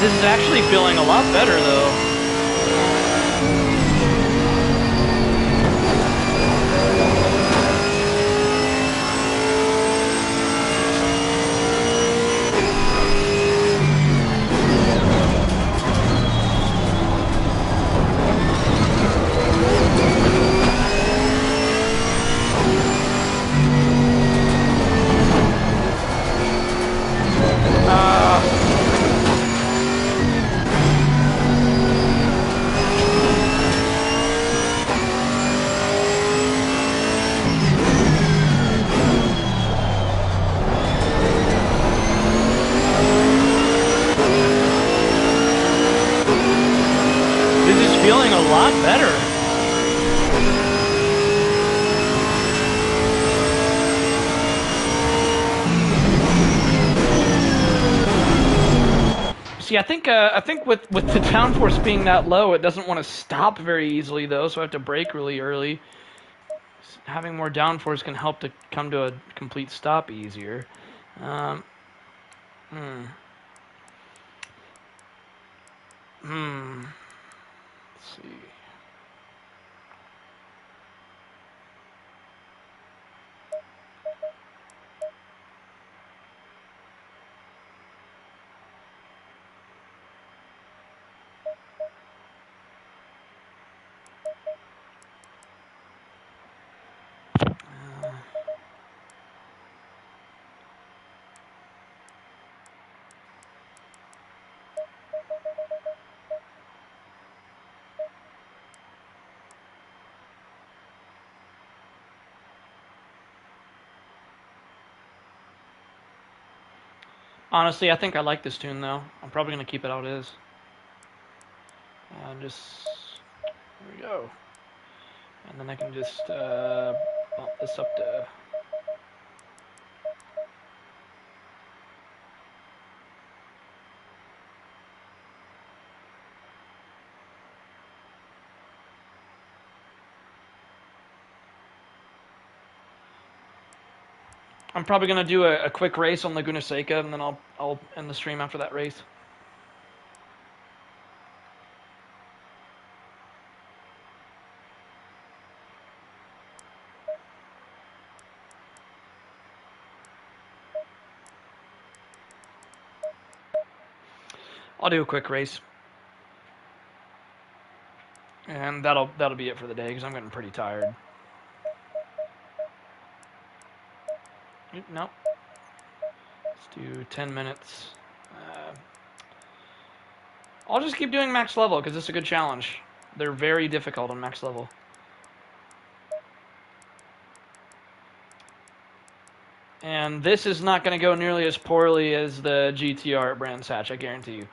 This is actually feeling a lot better, though. This is feeling a lot better. See, I think with the downforce being that low, it doesn't want to stop very easily though, so I have to brake really early. Having more downforce can help to come to a complete stop easier. Let's see. Honestly, I think I like this tune though. I'm probably gonna keep it how it is. Just there we go, and then I can just bump this up to. I'm probably gonna do a quick race on Laguna Seca, and then I'll end the stream after that race. I'll do a quick race, and that'll be it for the day because I'm getting pretty tired. Nope. Let's do 10 minutes. I'll just keep doing max level because it's a good challenge. They're very difficult on max level. And this is not going to go nearly as poorly as the GTR at Brands Hatch, I guarantee you.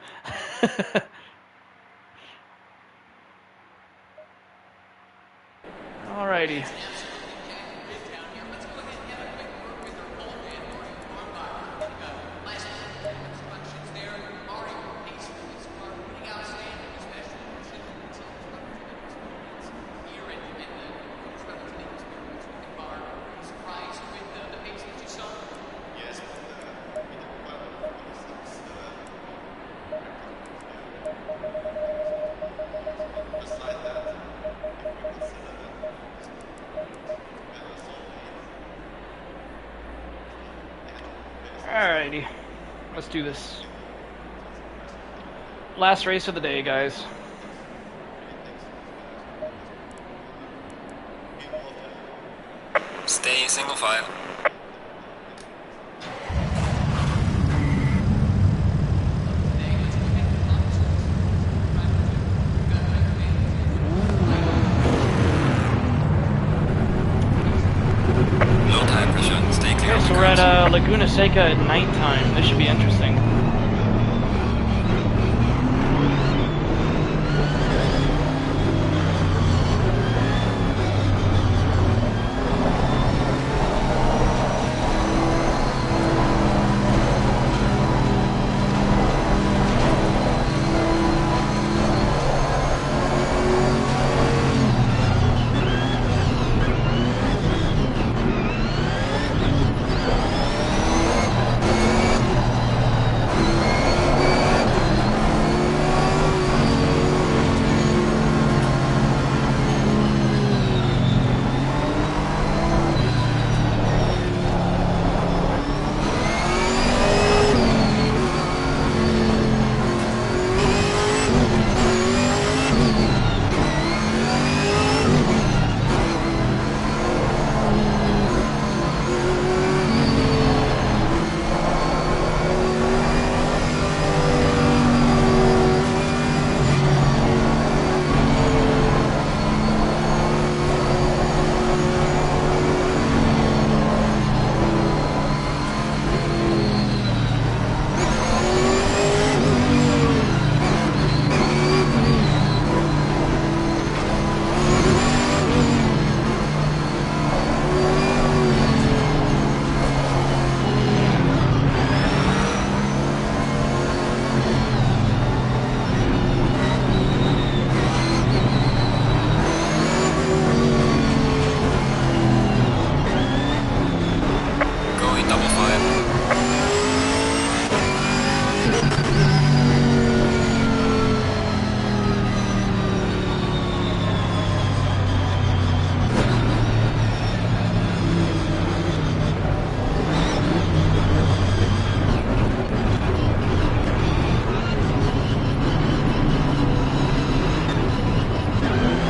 Alrighty. Alrighty, let's do this. Last race of the day, guys. Stay in single file. Low tire pressure. Stay clear of the So we're cars. at Laguna Seca at nighttime. This should be interesting. Going double file.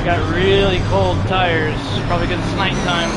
Got really cold tires, probably because it's nighttime.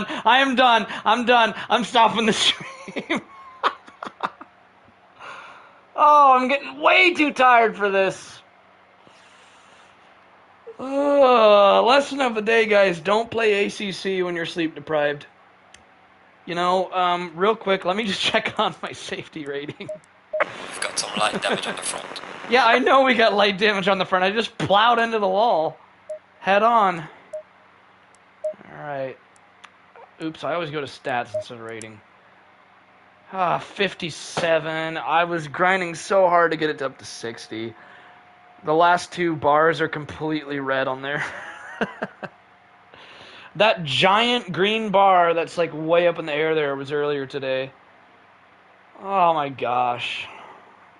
done. I am done. I'm done. I'm stopping the stream. Oh, I'm getting way too tired for this. Lesson of the day, guys. Don't play ACC when you're sleep deprived. You know, real quick, let me just check on my safety rating. We've got some light damage on the front. Yeah, I know we got light damage on the front. I just plowed into the wall. Head on. Alright. Oops, I always go to stats instead of rating. 57. I was grinding so hard to get it up to 60. The last two bars are completely red on there. That giant green bar that's like way up in the air there was earlier today. Oh my gosh.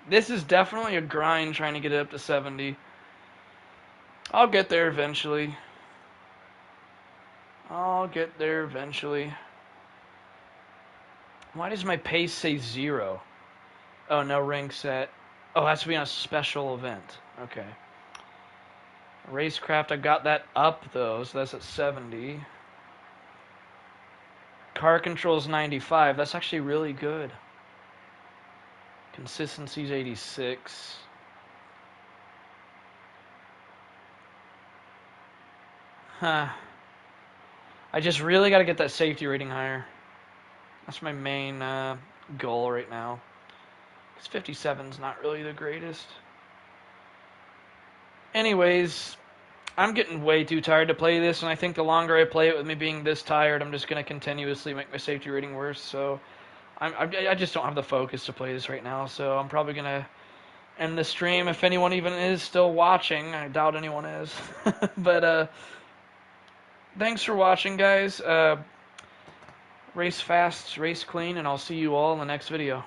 This is definitely a grind trying to get it up to 70. I'll get there eventually. I'll get there eventually. Why does my pace say 0? Oh, no ring set. Oh, it has to be on a special event. Okay. Racecraft, I got that up though, so that's at 70. Car control's 95. That's actually really good. Consistency's 86. Huh. I just really got to get that safety rating higher. That's my main goal right now. Because 57's not really the greatest. Anyways, I'm getting way too tired to play this, and I think the longer I play it with me being this tired, I'm just going to continuously make my safety rating worse. So I just don't have the focus to play this right now, so I'm probably going to end the stream if anyone even is still watching. I doubt anyone is. But thanks for watching, guys. Race fast, race clean, and I'll see you all in the next video.